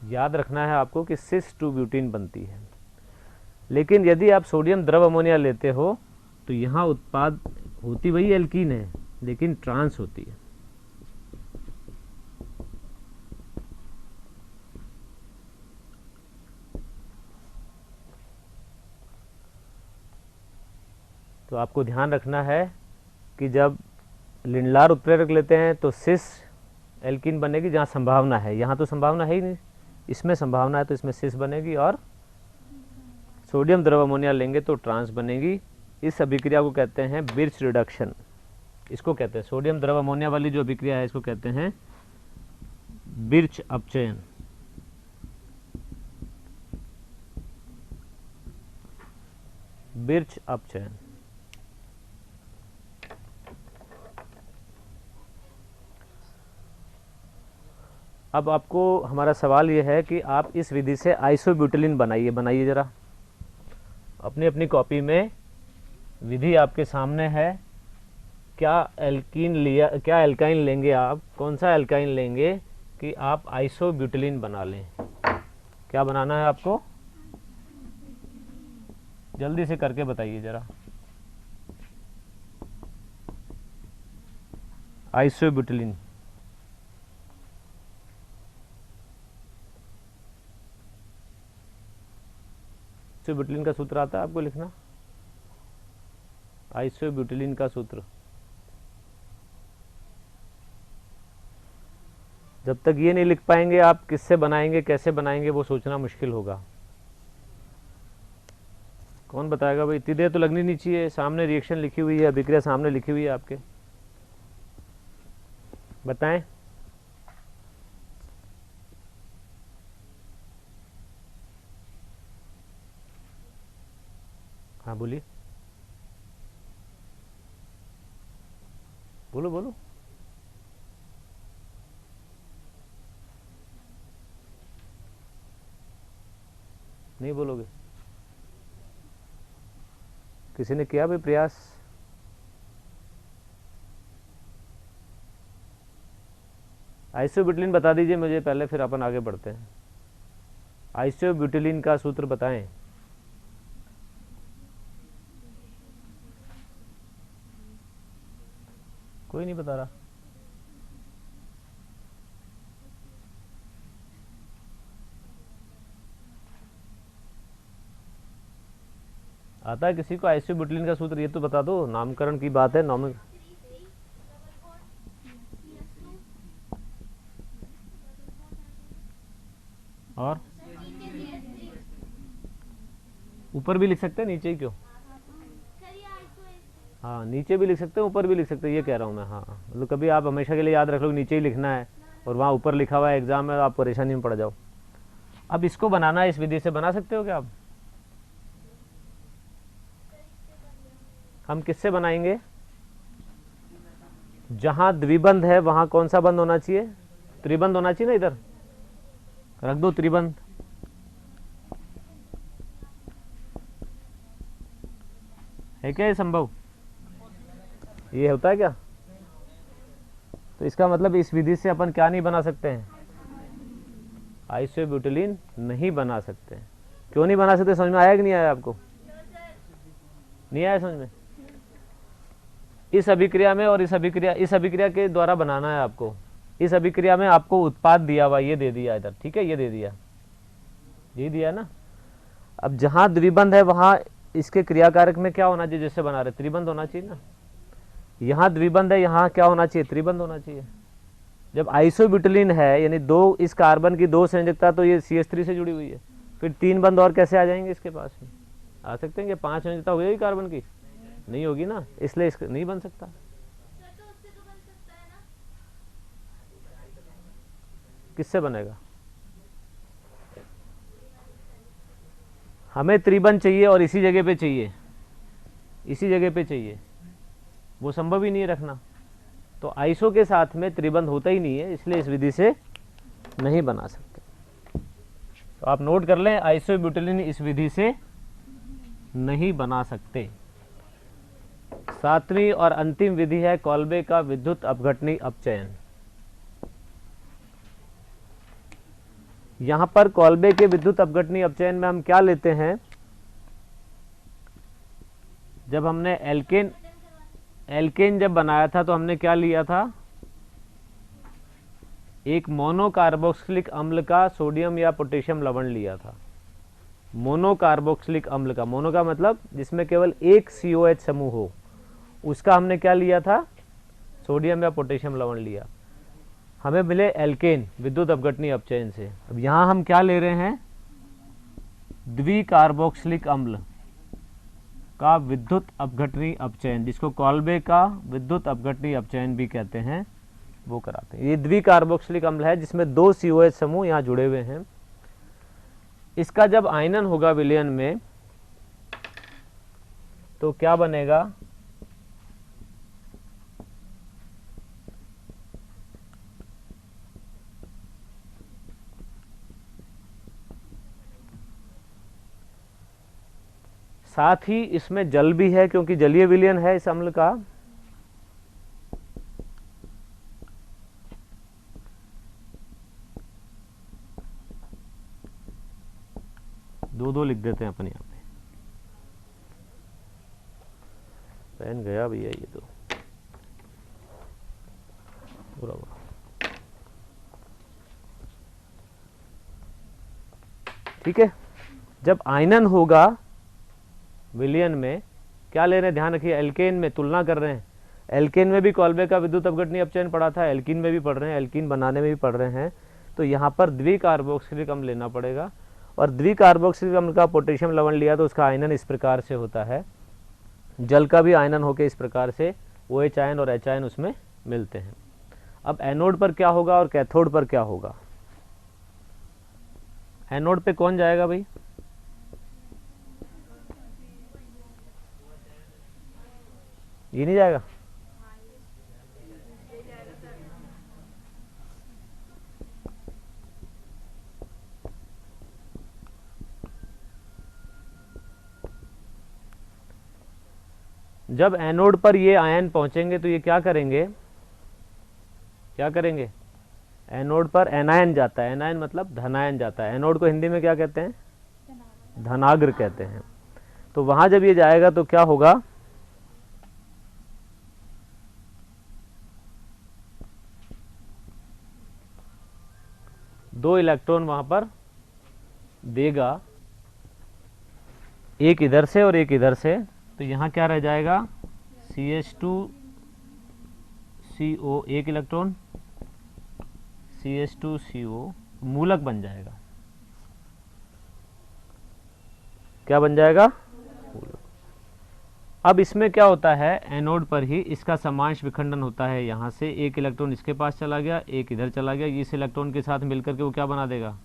याद रखना है आपको कि सिस 2 ब्यूटीन बनती है। लेकिन यदि आप सोडियम द्रव अमोनिया लेते हो तो यहाँ उत्पाद होती वही एल्कीन है, लेकिन ट्रांस होती है। तो आपको ध्यान रखना है कि जब लिंडलार उत्प्रेरक लेते हैं तो सिस एल्कीन बनेगी जहाँ संभावना है, यहाँ तो संभावना है ही नहीं, इसमें संभावना है तो इसमें सिस बनेगी, और सोडियम द्रव अमोनिया लेंगे तो ट्रांस बनेगी। इस अभिक्रिया को कहते हैं बिर्च रिडक्शन। इसको कहते हैं सोडियम द्रव अमोनिया वाली जो अभिक्रिया है इसको कहते हैं बिर्च अपचयन। बिर्च अपचयन। अब आपको हमारा सवाल ये है कि आप इस विधि से आइसोब्यूटिलीन बनाइए ज़रा अपनी अपनी कॉपी में। विधि आपके सामने है। क्या एल्कीन लिया, क्या एल्काइन लेंगे आप, कौन सा एल्काइन लेंगे कि आप आइसोब्यूटिलीन बना लें। क्या बनाना है आपको, जल्दी से करके बताइए ज़रा। आइसोब्यूटिलीन, आइसोब्यूटिलीन का सूत्र आता है आपको लिखना, आइसोब्यूटिलीन का सूत्र। जब तक ये नहीं लिख पाएंगे आप किससे बनाएंगे, कैसे बनाएंगे, वो सोचना मुश्किल होगा। कौन बताएगा भाई, इतनी देर तो लगनी नहीं चाहिए, सामने रिएक्शन लिखी हुई है, अभिक्रिया सामने लिखी हुई है आपके, बताएं। हाँ बोलिए, बोलो बोलो। नहीं बोलोगे, किसी ने किया भाई प्रयास। आइसोब्यूटिलीन बता दीजिए मुझे पहले, फिर अपन आगे बढ़ते हैं। आइसोब्यूटिलीन का सूत्र बताएं। कोई नहीं बता रहा। आता है किसी को आइसोब्यूटिलीन का सूत्र? ये तो बता दो, नामकरण की बात है। नॉमिक और ऊपर भी लिख सकते हैं, नीचे ही क्यों? हाँ, नीचे भी लिख सकते हैं, ऊपर भी लिख सकते हैं, ये कह रहा हूँ मैं। हाँ, मतलब कभी आप हमेशा के लिए याद रख लो नीचे ही लिखना है और वहाँ ऊपर लिखा हुआ है एग्जाम में, आप परेशानी में पड़ जाओ। अब इसको बनाना है, इस विधि से बना सकते हो क्या आप? हम किससे बनाएंगे? जहां द्विबंध है वहां कौन सा बंध होना चाहिए? त्रिबंध होना चाहिए ना। इधर रख दो त्रिबंध। है क्या ये संभव? ये होता है क्या? तो इसका मतलब इस विधि से अपन क्या नहीं बना सकते हैं? आइसोब्यूटिलीन नहीं बना सकते। क्यों नहीं बना सकते? समझ में आया कि नहीं आया आपको? नहीं आया समझ में? इस अभिक्रिया में और इस अभिक्रिया के द्वारा बनाना है आपको। इस अभिक्रिया में आपको उत्पाद दिया हुआ, ये दे दिया इधर, ठीक है, ये दे दिया, ये दिया ना। अब जहां द्विबंध है वहां इसके क्रियाकारक में क्या होना चाहिए? जैसे बना रहे त्रिबंध होना चाहिए ना। यहाँ द्विबंध है, यहाँ क्या होना चाहिए? त्रिबंध होना चाहिए। जब आइसोब्यूटिलीन है यानी दो, इस कार्बन की दो संयोजकता, तो ये CH3 से जुड़ी हुई है, फिर तीन बंध और कैसे आ जाएंगे इसके पास में? आ सकते हैं कि 5 संयोजकता हो जाएगी कार्बन की? नहीं होगी ना, इसलिए इसका नहीं बन सकता। किससे बनेगा? हमें त्रिबंध चाहिए और इसी जगह पे चाहिए, इसी जगह पे चाहिए, वो संभव ही नहीं है रखना। तो आइसो के साथ में त्रिबंध होता ही नहीं है, इसलिए इस विधि से नहीं बना सकते। तो आप नोट कर लें, आइसोब्यूटिलीन इस विधि से नहीं बना सकते। सातवीं और अंतिम विधि है कॉल्बे का विद्युत अपघटनी अपचयन। यहां पर कॉल्बे के विद्युत अपघटनी अपचयन में हम क्या लेते हैं? जब हमने एल्केन जब बनाया था तो हमने क्या लिया था? एक मोनोकार्बोक्सिलिक अम्ल का सोडियम या पोटेशियम लवण लिया था। मोनोकार्बोक्सिलिक अम्ल का, मोनो का मतलब जिसमें केवल एक COH समूह हो, उसका हमने क्या लिया था? सोडियम या पोटेशियम लवण लिया। हमें मिले एल्केन विद्युत अपघटनी अपचयन से। अब यहां हम क्या ले रहे हैं? द्विकार्बोक्सिलिक अम्ल का विद्युत अपघटनी अपचयन, जिसको कॉल्बे का विद्युत अपघटनी अपचयन भी कहते हैं, वो कराते हैं। ये द्विकार्बोक्सिलिक अम्ल है जिसमें दो COH समूह यहाँ जुड़े हुए हैं। इसका जब आयनन होगा विलयन में तो क्या बनेगा? साथ ही इसमें जल भी है, क्योंकि जलीय विलयन है इस अम्ल का। दो लिख देते हैं अपन यहाँ पे। पेन गया भैया ये तो पूरा। ठीक है, जब आयनन होगा विलयन में, क्या ले रहे हैं ध्यान रखिए, एल्केन में तुलना कर रहे हैं। एल्केन में भी कॉल्बे का विद्युत अपघटनी अपचयन पड़ा था, एल्कीन में भी पढ़ रहे हैं, एल्कीन बनाने में भी पढ़ रहे हैं। तो यहाँ पर द्विकार्बोक्सिलिक अम्ल लेना पड़ेगा, और द्विकार्बोक्सिलिक अम्ल का पोटेशियम लवण लिया तो उसका आयनन इस प्रकार से होता है। जल का भी आयनन होकर इस प्रकार से OH आयन और H आयन उसमें मिलते हैं। अब एनोड पर क्या होगा और कैथोड पर क्या होगा? एनोड पे कौन जाएगा भाई? ये नहीं जाएगा? जब एनोड पर ये आयन पहुंचेंगे तो ये क्या करेंगे? क्या करेंगे? एनोड पर एनायन जाता है, एनायन मतलब धनायन जाता है। एनोड को हिंदी में क्या कहते हैं? धनाग्र कहते हैं। तो वहां जब ये जाएगा तो क्या होगा? दो इलेक्ट्रॉन वहां पर देगा, एक इधर से और एक इधर से। तो यहां क्या रह जाएगा? CH2CO एक इलेक्ट्रॉन, CH2CO मूलक बन जाएगा। क्या बन जाएगा? मूलक। अब इसमें क्या होता है? एनोड पर ही इसका समांश विखंडन होता है। यहाँ से एक इलेक्ट्रॉन इसके पास चला गया, एक इधर चला गया, इस इलेक्ट्रॉन के साथ मिलकर के वो क्या बना देगा?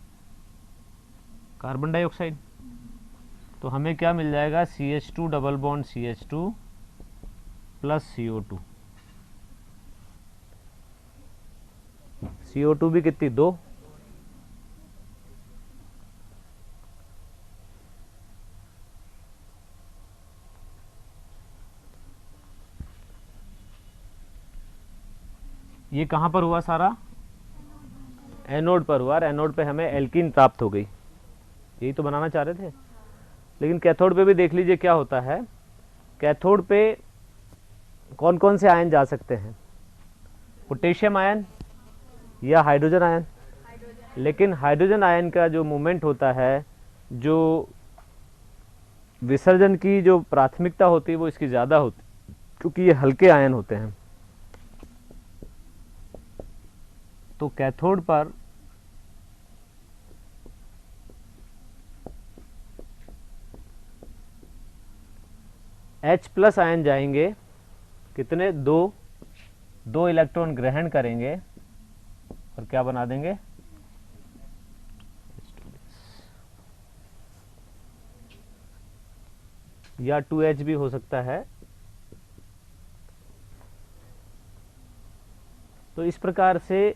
Carbon dioxide. तो हमें क्या मिल जाएगा? CH2 double bond CH2 plus CO2। CO2 भी कितनी? 2। ये कहां पर हुआ सारा? एनोड पर हुआ। एनोड पे हमें एल्कीन प्राप्त हो गई। यही तो बनाना चाह रहे थे। लेकिन कैथोड पे भी देख लीजिए क्या होता है। कैथोड पे कौन कौन से आयन जा सकते हैं? पोटेशियम आयन या हाइड्रोजन आयन। लेकिन हाइड्रोजन आयन का जो मूवमेंट होता है, जो विसर्जन की जो प्राथमिकता होती है वो इसकी ज़्यादा होती है, क्योंकि ये हल्के आयन होते हैं। तो कैथोड पर H+ आयन जाएंगे। कितने? 2। 2 इलेक्ट्रॉन ग्रहण करेंगे और क्या बना देंगे? या 2H भी हो सकता है। तो इस प्रकार से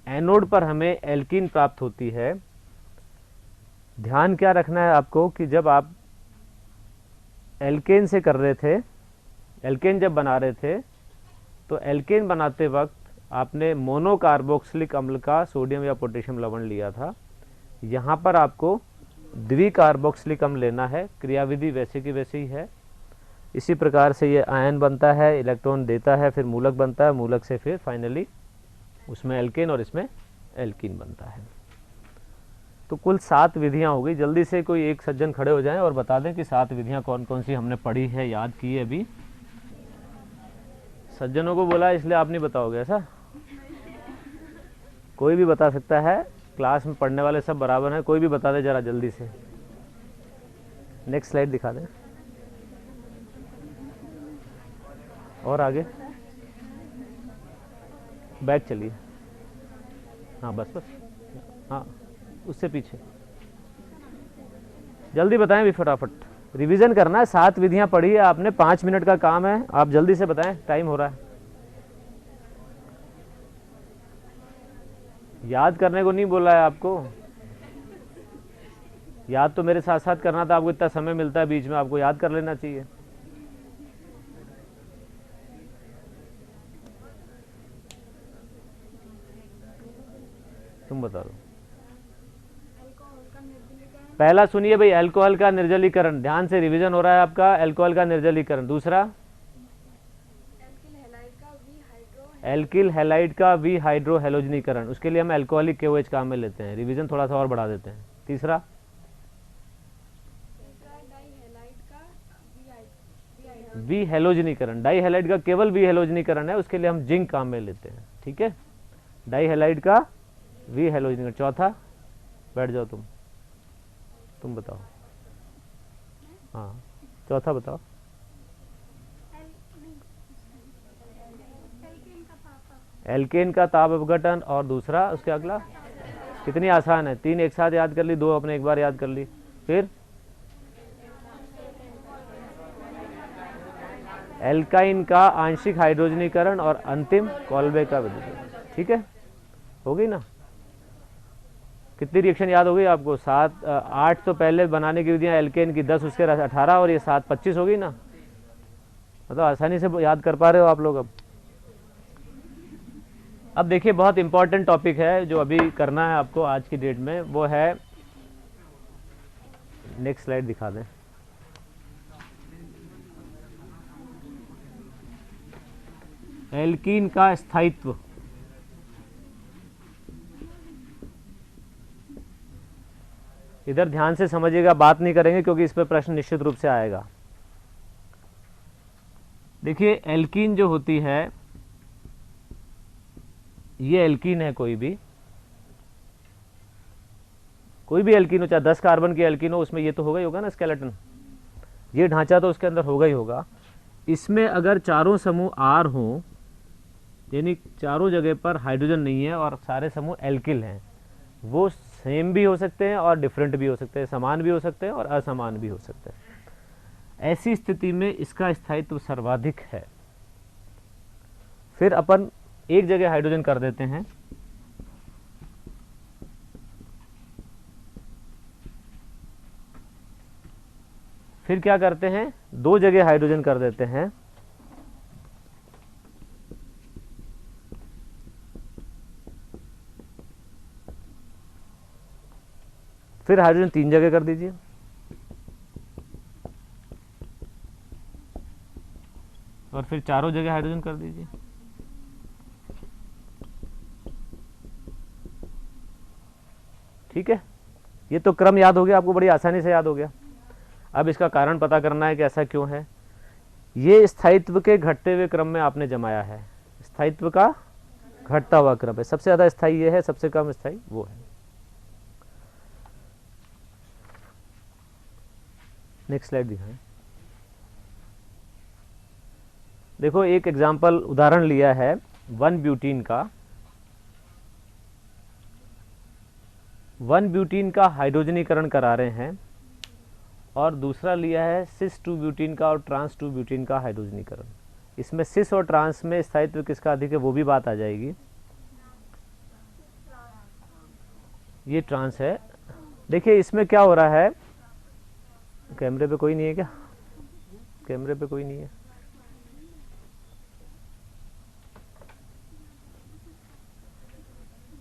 एनोड पर हमें एल्कीन प्राप्त होती है। ध्यान क्या रखना है आपको कि जब आप एल्केन से कर रहे थे, एल्केन जब बना रहे थे, तो एल्केन बनाते वक्त आपने मोनोकार्बोक्सिलिक अम्ल का सोडियम या पोटेशियम लवण लिया था। यहाँ पर आपको द्विकार्बोक्सिलिक अम्ल लेना है। क्रियाविधि वैसे की वैसे ही है। इसी प्रकार से ये आयन बनता है, इलेक्ट्रॉन देता है, फिर मूलक बनता है, मूलक से फिर फाइनली उसमें एल्केन और इसमें एल्कीन बनता है। तो कुल 7 विधियां हो गई। जल्दी से कोई एक सज्जन खड़े हो जाएं और बता दें कि 7 विधियां कौन कौन सी हमने पढ़ी है, याद की है अभी। सज्जनों को बोला इसलिए आप नहीं बताओगे ऐसा? कोई भी बता सकता है। क्लास में पढ़ने वाले सब बराबर हैं। कोई भी बता दे जरा जल्दी से। नेक्स्ट स्लाइड दिखा दें। और आगे बैक चलिए। हाँ बस बस, हाँ उससे पीछे जल्दी बताएं भी, फटाफट रिवीजन करना है। 7 विधियां पढ़ी है आपने, 5 मिनट का काम है। आप जल्दी से बताएं, टाइम हो रहा है। याद करने को नहीं बोला है आपको। याद तो मेरे साथ साथ करना था। आपको इतना समय मिलता है बीच में, आपको याद कर लेना चाहिए। तुम बता दो। पहला सुनिए भाई, अल्कोहल का निर्जलीकरण। ध्यान से रिवीजन हो रहा है आपका। अल्कोहल का निर्जलीकरण। दूसरा, एल्किल हैलाइड का विहाइड्रो हैलोजनीकरण। उसके लिए हम अल्कोहलिक KOH काम में लेते हैं। रिवीजन थोड़ा सा और बढ़ा देते हैं। तीसरा, विहेलोजनीकरण। डाई हैलाइड का केवल विहेलोजनीकरण है, उसके लिए हम जिंक काम में लेते हैं। ठीक है, डाई हैलाइड का विहेलोजनीकरण। चौथा, बैठ जाओ तुम बताओ। हाँ चौथा बताओ। एल्केन का ताप अपघटन। और दूसरा उसके अगला, कितनी आसान है। 3 एक साथ याद कर ली, 2 अपने एक बार याद कर ली। फिर एल्काइन का आंशिक हाइड्रोजनीकरण और अंतिम कॉल्बे का विद्युतीकरण। ठीक है, हो गई ना? कितनी रिएक्शन याद हो गई आपको? 7 8 तो पहले बनाने की विधियां एल्केन की, 10 उसके 18 और ये 7 25 हो गई ना? मतलब आसानी से याद कर पा रहे हो आप लोग अब। अब देखिए बहुत इंपॉर्टेंट टॉपिक है जो अभी करना है आपको आज की डेट में, वो है, नेक्स्ट स्लाइड दिखा दें। एल्कीन का स्थायित्व। इधर ध्यान से समझिएगा, बात नहीं करेंगे क्योंकि इस पर प्रश्न निश्चित रूप से आएगा। देखिए एल्कीन जो होती है, ये एल्कीन है, कोई भी एल्कीन हो, चाहे 10 कार्बन की एल्कीन हो, उसमें ये तो होगा ही होगा ना स्केलेटन, ये ढांचा तो उसके अंदर होगा ही होगा। इसमें अगर चारों समूह आर हों, यानी चारों जगह पर हाइड्रोजन नहीं है और सारे समूह एल्किल हैं, वो सेम भी हो सकते हैं और डिफरेंट भी हो सकते हैं, समान भी हो सकते हैं और असमान भी हो सकते हैं। ऐसी स्थिति में इसका स्थायित्व सर्वाधिक है। फिर अपन एक जगह हाइड्रोजन कर देते हैं, फिर क्या करते हैं, दो जगह हाइड्रोजन कर देते हैं, फिर हाइड्रोजन 3 जगह कर दीजिए, और फिर चारों जगह हाइड्रोजन कर दीजिए। ठीक है, ये तो क्रम याद हो गया आपको, बड़ी आसानी से याद हो गया। अब इसका कारण पता करना है कि ऐसा क्यों है। ये स्थायित्व के घटते हुए क्रम में आपने जमाया है, स्थायित्व का घटता हुआ क्रम है। सबसे ज्यादा स्थायी ये है, सबसे कम स्थायी वो है। नेक्स्ट स्लाइड दिखाएं। देखो एक एग्जाम्पल उदाहरण लिया है 1 ब्यूटीन का। 1 ब्यूटीन का हाइड्रोजनीकरण करा रहे हैं, और दूसरा लिया है सिस 2 ब्यूटीन का और ट्रांस 2 ब्यूटीन का हाइड्रोजनीकरण। इसमें सिस और ट्रांस में स्थायित्व किसका अधिक है वो भी बात आ जाएगी। ये ट्रांस है। देखिए इसमें क्या हो रहा है, कैमरे पे कोई नहीं है क्या, कैमरे पे कोई नहीं है।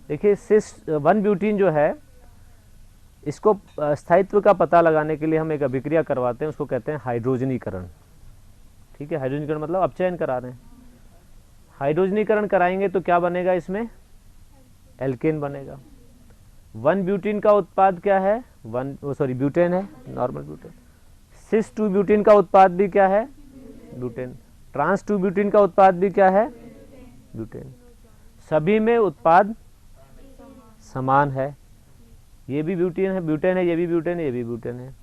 देखिए सिस 1 ब्यूटीन जो है, इसको स्थायित्व का पता लगाने के लिए हम एक अभिक्रिया करवाते हैं, उसको कहते हैं हाइड्रोजनीकरण। ठीक है, हाइड्रोजनीकरण मतलब अपचयन करा रहे हैं। हाइड्रोजनीकरण कराएंगे तो क्या बनेगा, इसमें एल्केन बनेगा। 1 ब्यूटीन का उत्पाद क्या है, ब्यूटेन है, नॉर्मल ब्यूटेन। सिस 2 ब्यूटीन का उत्पाद भी क्या है, ब्यूटेन। ट्रांस 2 ब्यूटीन का उत्पाद भी क्या है, ब्यूटेन। सभी में उत्पाद समान है, ये भी ब्यूटेन है, ये भी ब्यूटेन है, ये भी ब्यूटेन है।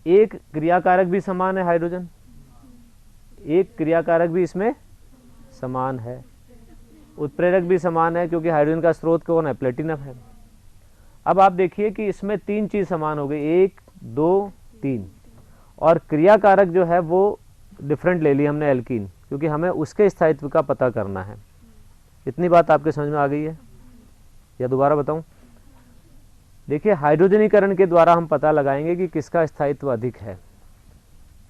एक क्रियाकारक भी समान है, हाइड्रोजन, एक क्रियाकारक भी इसमें समान है। उत्प्रेरक भी समान है क्योंकि हाइड्रोजन का स्रोत कौन है, प्लेटिनम है। अब आप देखिए कि इसमें 3 चीज समान हो गई, 1 2 3, और क्रियाकारक जो है वो डिफरेंट ले ली हमने, एल्कीन, क्योंकि हमें उसके स्थायित्व का पता करना है। इतनी बात आपके समझ में आ गई है या दोबारा बताऊं? देखिए हाइड्रोजनीकरण के द्वारा हम पता लगाएंगे कि किसका स्थायित्व अधिक है।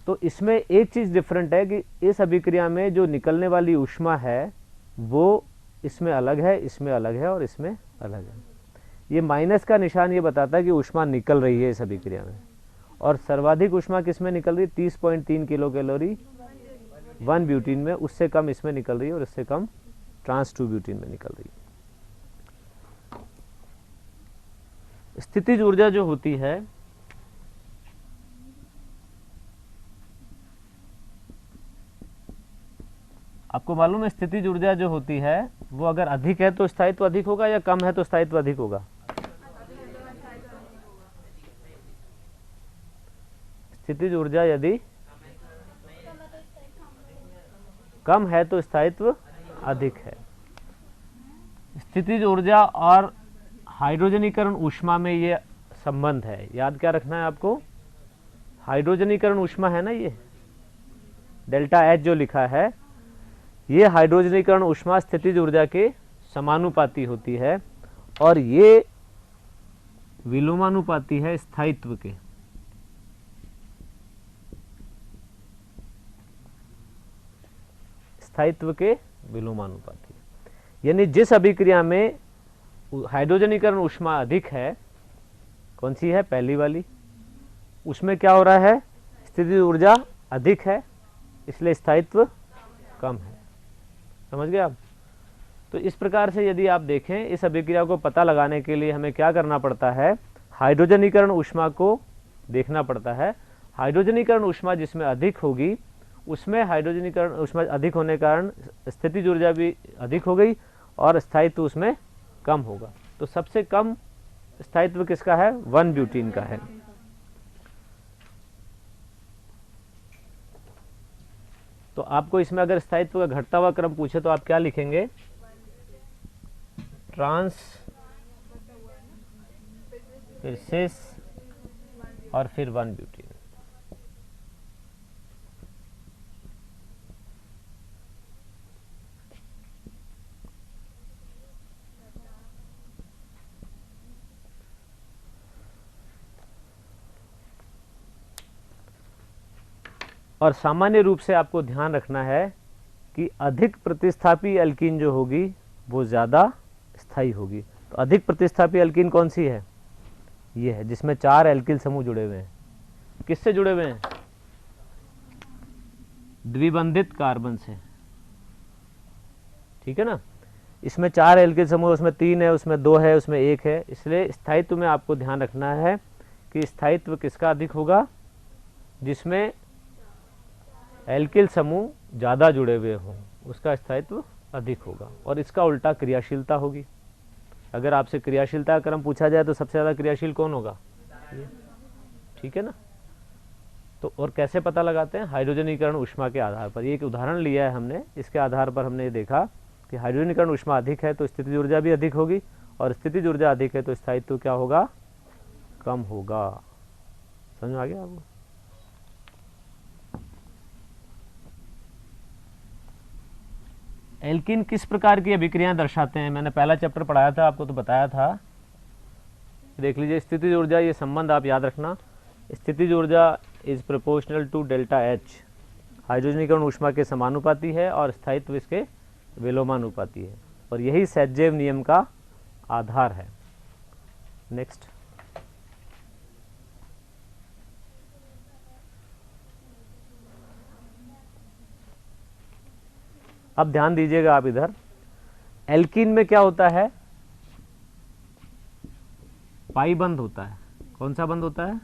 तो इसमें एक चीज डिफरेंट है कि इस अभिक्रिया में जो निकलने वाली ऊष्मा है वो इसमें अलग है, इसमें अलग है और इसमें अलग है। ये माइनस का निशान ये बताता है कि ऊष्मा निकल रही है इस अभिक्रिया में, और सर्वाधिक ऊष्मा किसमें निकल रही है, 30.3 किलो कैलोरी 1 ब्यूटीन में, उससे कम इसमें निकल रही है और इससे कम ट्रांस 2 ब्यूटीन में निकल रही है। स्थितिज ऊर्जा जो होती है, आपको मालूम है स्थितिज ऊर्जा जो होती है वो अगर अधिक है तो स्थायित्व अधिक होगा या कम है तो स्थायित्व अधिक होगा? स्थितिज ऊर्जा यदि कम है तो स्थायित्व अधिक है। स्थितिज ऊर्जा और हाइड्रोजनीकरण ऊष्मा में ये संबंध है, याद क्या रखना है आपको, हाइड्रोजनीकरण ऊष्मा है ना, ये डेल्टा एच जो लिखा है, ये हाइड्रोजनीकरण ऊष्मा स्थितिज ऊर्जा के समानुपाती होती है, और ये विलोमानुपाती है स्थायित्व के। स्थायित्व के विलोमानुपाती। यानी जिस अभिक्रिया में हाइड्रोजनीकरण ऊष्मा अधिक है, कौन सी है, पहली वाली, उसमें क्या हो रहा है, स्थितिज ऊर्जा अधिक है, इसलिए स्थायित्व कम है। समझ गए आप? तो इस प्रकार से यदि आप देखें, इस अभिक्रिया को पता लगाने के लिए हमें क्या करना पड़ता है, हाइड्रोजनीकरण ऊष्मा को देखना पड़ता है। हाइड्रोजनीकरण ऊष्मा जिसमें अधिक होगी, उसमें हाइड्रोजनीकरण ऊष्मा अधिक होने के कारण स्थितिज ऊर्जा भी अधिक हो गई और स्थायित्व उसमें कम होगा। तो सबसे कम स्थायित्व किसका है, 1-ब्यूटीन का है। तो आपको इसमें अगर स्थायित्व का घटता हुआ क्रम पूछे तो आप क्या लिखेंगे, ट्रांस, फिर सिस और फिर 1-ब्यूटीन। और सामान्य रूप से आपको ध्यान रखना है कि अधिक प्रतिस्थापी एल्कीन जो होगी वो ज़्यादा स्थायी होगी। तो अधिक प्रतिस्थापी एल्कीन कौन सी है, ये है, जिसमें 4 एल्किल समूह जुड़े हुए हैं। किससे जुड़े हुए हैं, द्विबंधित कार्बन से, ठीक है ना। इसमें 4 एल्किल समूह, उसमें 3 है, उसमें 2 है, उसमें 1 है। इसलिए स्थायित्व में आपको ध्यान रखना है कि स्थायित्व किसका अधिक होगा, जिसमें एल्किल समूह ज़्यादा जुड़े हुए हों, उसका स्थायित्व अधिक होगा। और इसका उल्टा क्रियाशीलता होगी। अगर आपसे क्रियाशीलता का क्रम पूछा जाए तो सबसे ज़्यादा क्रियाशील कौन होगा, ये, ठीक है ना। तो और कैसे पता लगाते हैं, हाइड्रोजनीकरण ऊष्मा के आधार पर। ये एक उदाहरण लिया है हमने, इसके आधार पर हमने ये देखा कि हाइड्रोजनीकरण ऊष्मा अधिक है तो स्थितिज ऊर्जा भी अधिक होगी, और स्थितिज ऊर्जा अधिक है तो स्थायित्व क्या होगा, कम होगा। समझ में आ गया आपको? एल्कीन किस प्रकार की अभिक्रियाएं दर्शाते हैं, मैंने पहला चैप्टर पढ़ाया था आपको, तो बताया था, देख लीजिए। स्थितिज ऊर्जा, ये संबंध आप याद रखना, स्थितिज ऊर्जा is proportional to delta H, हाइड्रोजनीकरण ऊष्मा के समानुपाती है और स्थायित्व इसके विलोमानुपाती है, और यही सेटजेव नियम का आधार है। नेक्स्ट, अब ध्यान दीजिएगा आप इधर, एल्कीन में क्या होता है, पाई बंद होता है। कौन सा बंद होता है,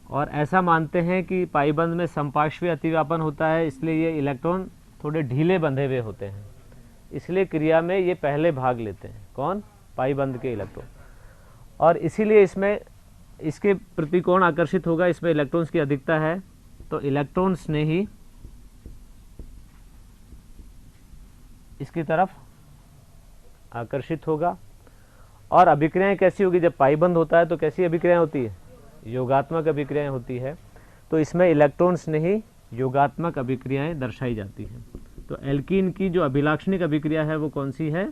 और ऐसा मानते हैं कि पाई बंद में समपार्श्वीय अतिव्यापन होता है, इसलिए ये इलेक्ट्रॉन थोड़े ढीले बंधे हुए होते हैं, इसलिए क्रिया में ये पहले भाग लेते हैं। कौन, पाई बंद के इलेक्ट्रॉन, और इसीलिए इसमें इसके प्रति कौन आकर्षित होगा, इसमें इलेक्ट्रॉन्स की अधिकता है, तो इलेक्ट्रॉन्स ने ही इसकी तरफ आकर्षित होगा। और अभिक्रियाएं कैसी होगी, जब पाई बंद होता है तो कैसी अभिक्रियाएं होती है, योगात्मक अभिक्रियाएं होती है। तो इसमें इलेक्ट्रॉन्स ने ही योगात्मक अभिक्रियाएं दर्शाई जाती हैं। तो एल्कीन की जो अभिलाक्षणिक अभिक्रिया है वो कौन सी है,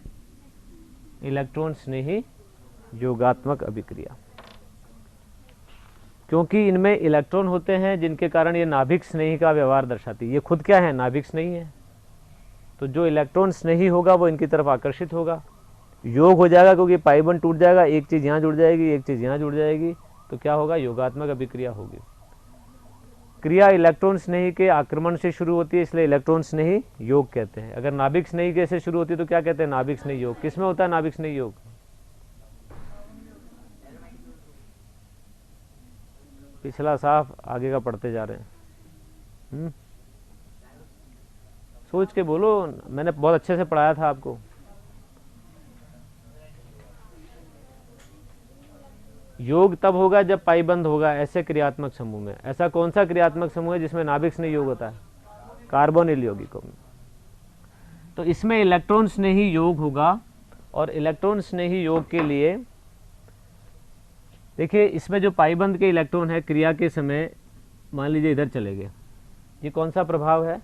इलेक्ट्रॉन्स ने ही योगात्मक अभिक्रिया, क्योंकि इनमें इलेक्ट्रॉन होते हैं जिनके कारण ये नाभिक स्नेही का व्यवहार दर्शाती है। ये खुद क्या है, नाभिक स्नेही है, तो जो इलेक्ट्रॉन स्नेही होगा वो इनकी तरफ आकर्षित होगा, योग हो जाएगा, क्योंकि पाई बंद टूट जाएगा, एक चीज़ यहाँ जुड़ जाएगी, एक चीज़ यहाँ जुड़ जाएगी, तो क्या होगा, योगात्मक अभिक्रिया होगी। क्रिया इलेक्ट्रॉन स्नेही के आक्रमण से शुरू होती है, इसलिए इलेक्ट्रॉन स्नेही योग कहते हैं। अगर नाभिक स्नेही के से शुरू होती है तो क्या कहते हैं, नाभिक स्नेही योग। किसमें होता है नाभिक स्नेही योग, पिछला साफ, आगे का पढ़ते जा रहे हैं। सोच के बोलो, मैंने बहुत अच्छे से पढ़ाया था आपको। योग तब होगा जब पाई बंद होगा ऐसे क्रियात्मक समूह में। ऐसा कौन सा क्रियात्मक समूह है जिसमें नाभिक स्नेही योग होता है, कार्बोनिल यौगिकों में। तो इसमें इलेक्ट्रॉन स्नेही योग होगा, और इलेक्ट्रॉन स्नेही योग के लिए देखिए, इसमें जो पाई बंद के इलेक्ट्रॉन है क्रिया के समय, मान लीजिए इधर चले गए, ये कौन सा प्रभाव है,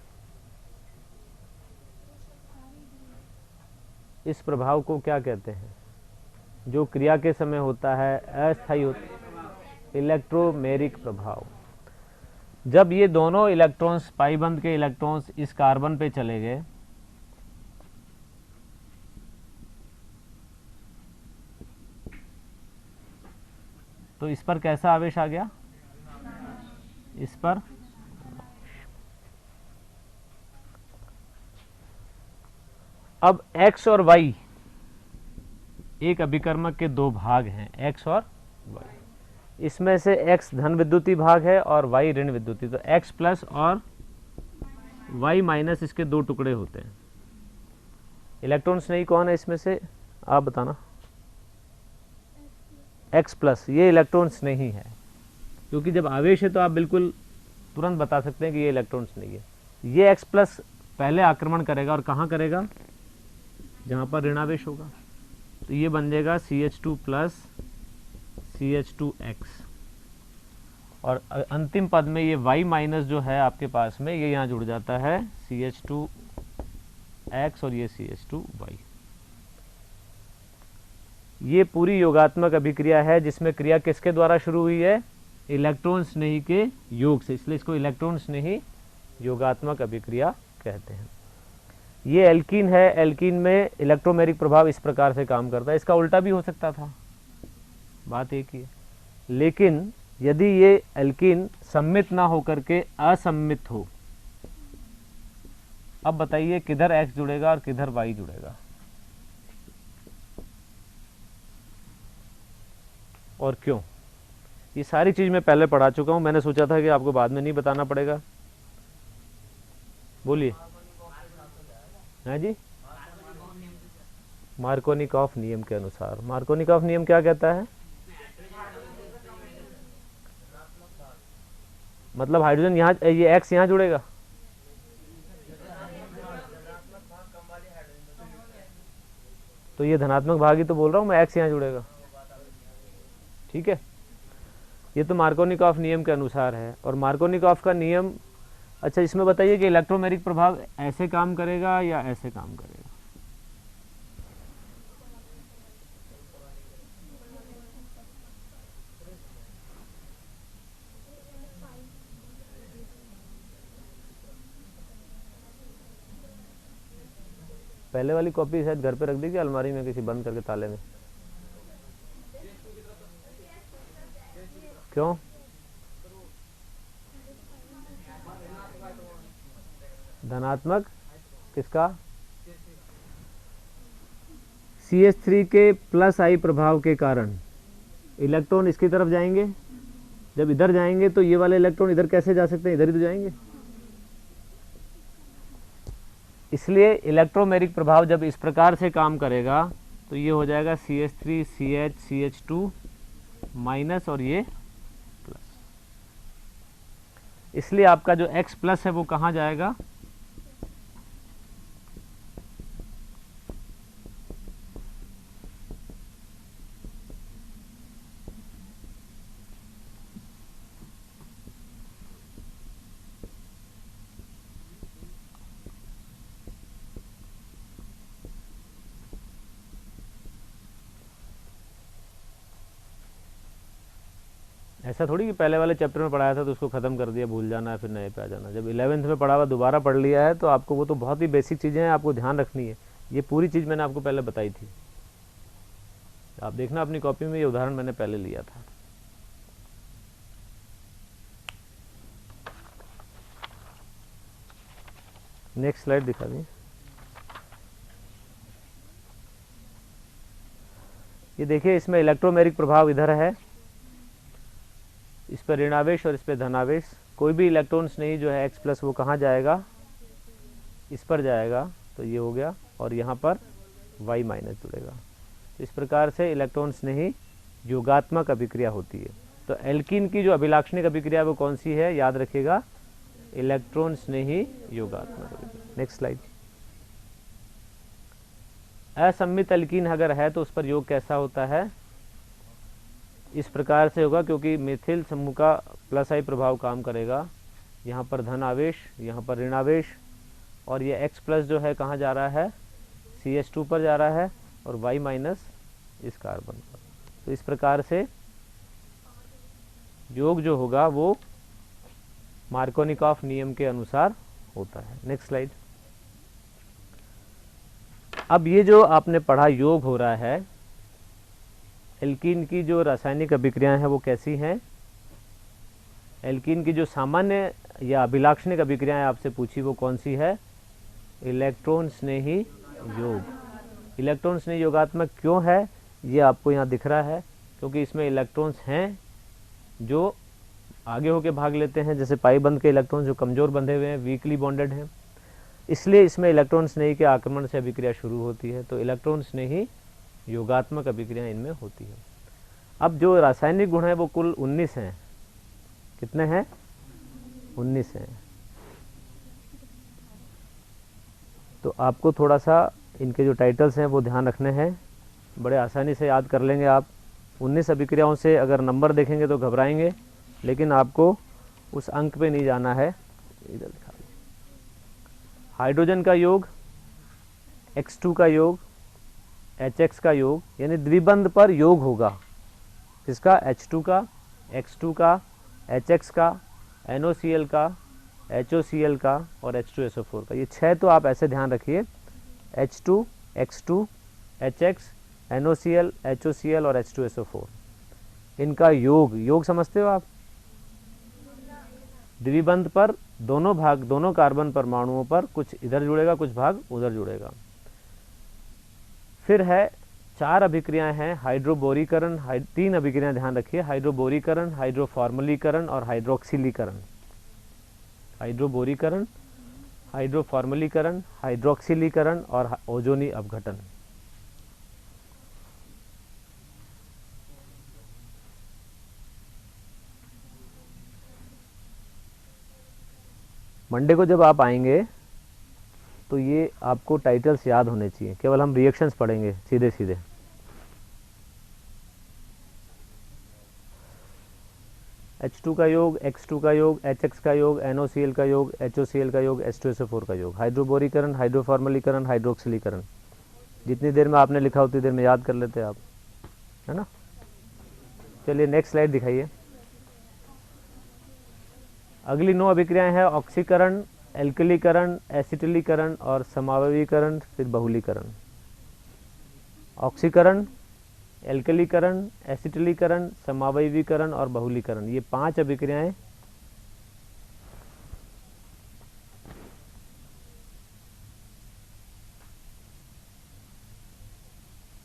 इस प्रभाव को क्या कहते हैं, जो क्रिया के समय होता है, अस्थायी होता है, इलेक्ट्रोमेरिक प्रभाव। जब ये दोनों इलेक्ट्रॉन्स, पाई बंद के इलेक्ट्रॉन्स इस कार्बन पे चले गए, तो इस पर कैसा आवेश आ गया, इस पर अब x और y एक अभिकर्मक के दो भाग हैं, x और y। इसमें से x धन विद्युतीय भाग है और y ऋण विद्युतीय, तो x प्लस और y माइनस इसके दो टुकड़े होते हैं। इलेक्ट्रॉन्स नहीं कौन है इसमें से, आप बताना। x प्लस, ये इलेक्ट्रॉन्स नहीं है, क्योंकि जब आवेश है तो आप बिल्कुल तुरंत बता सकते हैं कि ये इलेक्ट्रॉन्स नहीं है। ये x प्लस पहले आक्रमण करेगा और कहाँ करेगा, जहाँ पर ऋणावेश होगा, तो ये बन जाएगा CH2 प्लस CH2X, और अंतिम पद में ये Y माइनस जो है आपके पास में, ये यहाँ जुड़ जाता है CH2X और ये CH2Y। ये पूरी योगात्मक अभिक्रिया है जिसमें क्रिया किसके द्वारा शुरू हुई है, इलेक्ट्रॉन स्नेही के योग से, इसलिए इसको इलेक्ट्रॉन स्नेही योगात्मक अभिक्रिया कहते हैं। ये एल्कीन है, एल्कीन में इलेक्ट्रोमेरिक प्रभाव इस प्रकार से काम करता है। इसका उल्टा भी हो सकता था, बात एक ही है। लेकिन यदि ये एल्कीन सम्मित ना होकर के असम्मित हो, अब बताइए किधर X जुड़ेगा और किधर Y जुड़ेगा, और क्यों? ये सारी चीज मैं पहले पढ़ा चुका हूं, मैंने सोचा था कि आपको बाद में नहीं बताना पड़ेगा। बोलिए। है जी, मार्कोनिकॉफ नियम के अनुसार। मार्कोनिकॉफ नियम क्या कहता है, मतलब हाइड्रोजन यहाँ, ये X यहाँ जुड़ेगा, तो ये धनात्मक भाग ही तो बोल रहा हूं मैं, X यहाँ जुड़ेगा, ठीक है। ये तो मार्कोनिकॉफ नियम के अनुसार है। और मार्कोनिकॉफ का नियम, अच्छा इसमें बताइए कि इलेक्ट्रोमेरिक प्रभाव ऐसे काम करेगा या ऐसे काम करेगा, पहले वाली कॉपी शायद घर पे रख दी क्या, अलमारी में किसी बंद करके ताले में, क्यों? धनात्मक किसका, CH3 के प्लस आई प्रभाव के कारण इलेक्ट्रॉन इसकी तरफ जाएंगे, जब इधर जाएंगे तो ये वाले इलेक्ट्रॉन इधर कैसे जा सकते हैं, इधर ही तो जाएंगे। इसलिए इलेक्ट्रोमेरिक प्रभाव जब इस प्रकार से काम करेगा तो ये हो जाएगा CH3 CH CH2 माइनस और ये प्लस। इसलिए आपका जो X प्लस है वो कहाँ जाएगा, ऐसा थोड़ी कि पहले वाले चैप्टर में पढ़ाया था तो उसको ख़त्म कर दिया, भूल जाना है फिर नए पे आ जाना। जब 11th में पढ़ा हुआ दोबारा पढ़ लिया है तो आपको वो तो बहुत ही बेसिक चीज़ें हैं, आपको ध्यान रखनी है। ये पूरी चीज़ मैंने आपको पहले बताई थी, आप देखना अपनी कॉपी में, ये उदाहरण मैंने पहले लिया था। नेक्स्ट स्लाइड दिखा दी। ये देखिए, इसमें इलेक्ट्रोमेरिक प्रभाव इधर है, इस पर ऋणावेश और इस पर धनावेश। कोई भी इलेक्ट्रॉन्स नहीं जो है X प्लस, वो कहाँ जाएगा, इस पर जाएगा, तो ये हो गया, और यहाँ पर Y माइनस जुड़ेगा। तो इस प्रकार से इलेक्ट्रॉन्स नहीं योगात्मक अभिक्रिया होती है। तो एल्कीन की जो अभिलाक्षणिक अभिक्रिया वो कौन सी है, याद रखिएगा, इलेक्ट्रॉन्स नहीं योगात्मक अभिक्रिया। Next slide. असम्मित एल्कीन अगर है तो उस पर योग कैसा होता है, इस प्रकार से होगा, क्योंकि मिथिल समूह का प्लस आई प्रभाव काम करेगा। यहाँ पर धन आवेश, यहाँ पर ऋण आवेश, और ये X प्लस जो है कहाँ जा रहा है, CH2 पर जा रहा है, और Y माइनस इस कार्बन पर। तो इस प्रकार से योग जो होगा वो मार्कोनिकॉफ नियम के अनुसार होता है। Next slide. अब ये जो आपने पढ़ा योग हो रहा है, एल्कीन की जो रासायनिक अभिक्रियाएं हैं वो कैसी हैं। एल्कीन की जो सामान्य या अभिलाक्षणिक अभिक्रियाएं आपसे पूछी वो कौन सी है, इलेक्ट्रॉन स्नेही योग। इलेक्ट्रॉन स्नेही योगात्मक क्यों है, ये आपको यहाँ दिख रहा है, क्योंकि इसमें इलेक्ट्रॉन्स हैं जो आगे होके भाग लेते हैं, जैसे पाई बंध के इलेक्ट्रॉन जो कमज़ोर बंधे हुए हैं, वीकली बॉन्डेड हैं, इसलिए इसमें इलेक्ट्रॉन स्नेही के आक्रमण से अभिक्रिया शुरू होती है। तो इलेक्ट्रॉन स्नेही योगात्मक अभिक्रिया इनमें होती है। अब जो रासायनिक गुण हैं वो कुल 19 हैं। कितने हैं? 19 हैं। तो आपको थोड़ा सा इनके जो टाइटल्स हैं वो ध्यान रखने हैं, बड़े आसानी से याद कर लेंगे आप। 19 अभिक्रियाओं से अगर नंबर देखेंगे तो घबराएंगे, लेकिन आपको उस अंक पे नहीं जाना है। इधर दिखा दीजिए। हाइड्रोजन का योग, X2 का योग, HX का योग, यानी द्विबंध पर योग होगा। किसका? H2 का, X2 का, HX का, NOCl का, HOCl का और H2SO4 का। ये 6 तो आप ऐसे ध्यान रखिए, H2, X2, HX, NOCl, HOCl और H2SO4, इनका योग समझते हो आप? द्विबंध पर दोनों कार्बन परमाणुओं पर कुछ इधर जुड़ेगा, कुछ भाग उधर जुड़ेगा। फिर है 4 अभिक्रियाएं हैं, हाइड्रोबोरीकरण, 3 अभिक्रियाएं ध्यान रखिए, हाइड्रोबोरीकरण, हाइड्रोफॉर्मलीकरण और हाइड्रोक्सिलीकरण। हाइड्रोबोरीकरण, हाइड्रोफॉर्मलीकरण, हाइड्रोक्सिलीकरण और ओजोनी अपघटन। मंडे को जब आप आएंगे तो ये आपको टाइटल्स याद होने चाहिए, केवल हम रिएक्शंस पढ़ेंगे सीधे सीधे। H2 का योग, X2 का योग, HX का योग, NOCl का योग, HOCl का योग, H2SO4 का योग। हाइड्रोबोरीकरण, हाइड्रोफॉर्मलीकरण, हाइड्रोक्सिलीकरण, जितनी देर में आपने लिखा उतनी देर में याद कर लेते आप, है ना। चलिए नेक्स्ट स्लाइड दिखाइए। अगली 9 अभिक्रियाएं हैं, ऑक्सीकरण, एल्कलीकरण, एसिटिलीकरण और समावयवीकरण, फिर बहुलीकरण। ऑक्सीकरण, एल्कलीकरण, एसिटिलीकरण, समावयवीकरण और बहुलीकरण, ये 5 अभिक्रियाएं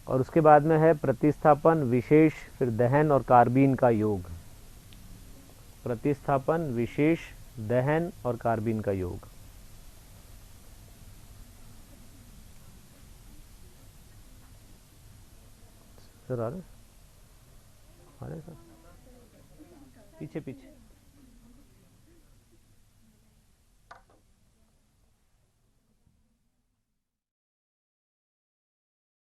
और उसके बाद में है प्रतिस्थापन, विशेष, फिर दहन और कार्बीन का योग। प्रतिस्थापन, विशेष, दहन और कार्बीन का योग। सर आ रहे सर, पीछे पीछे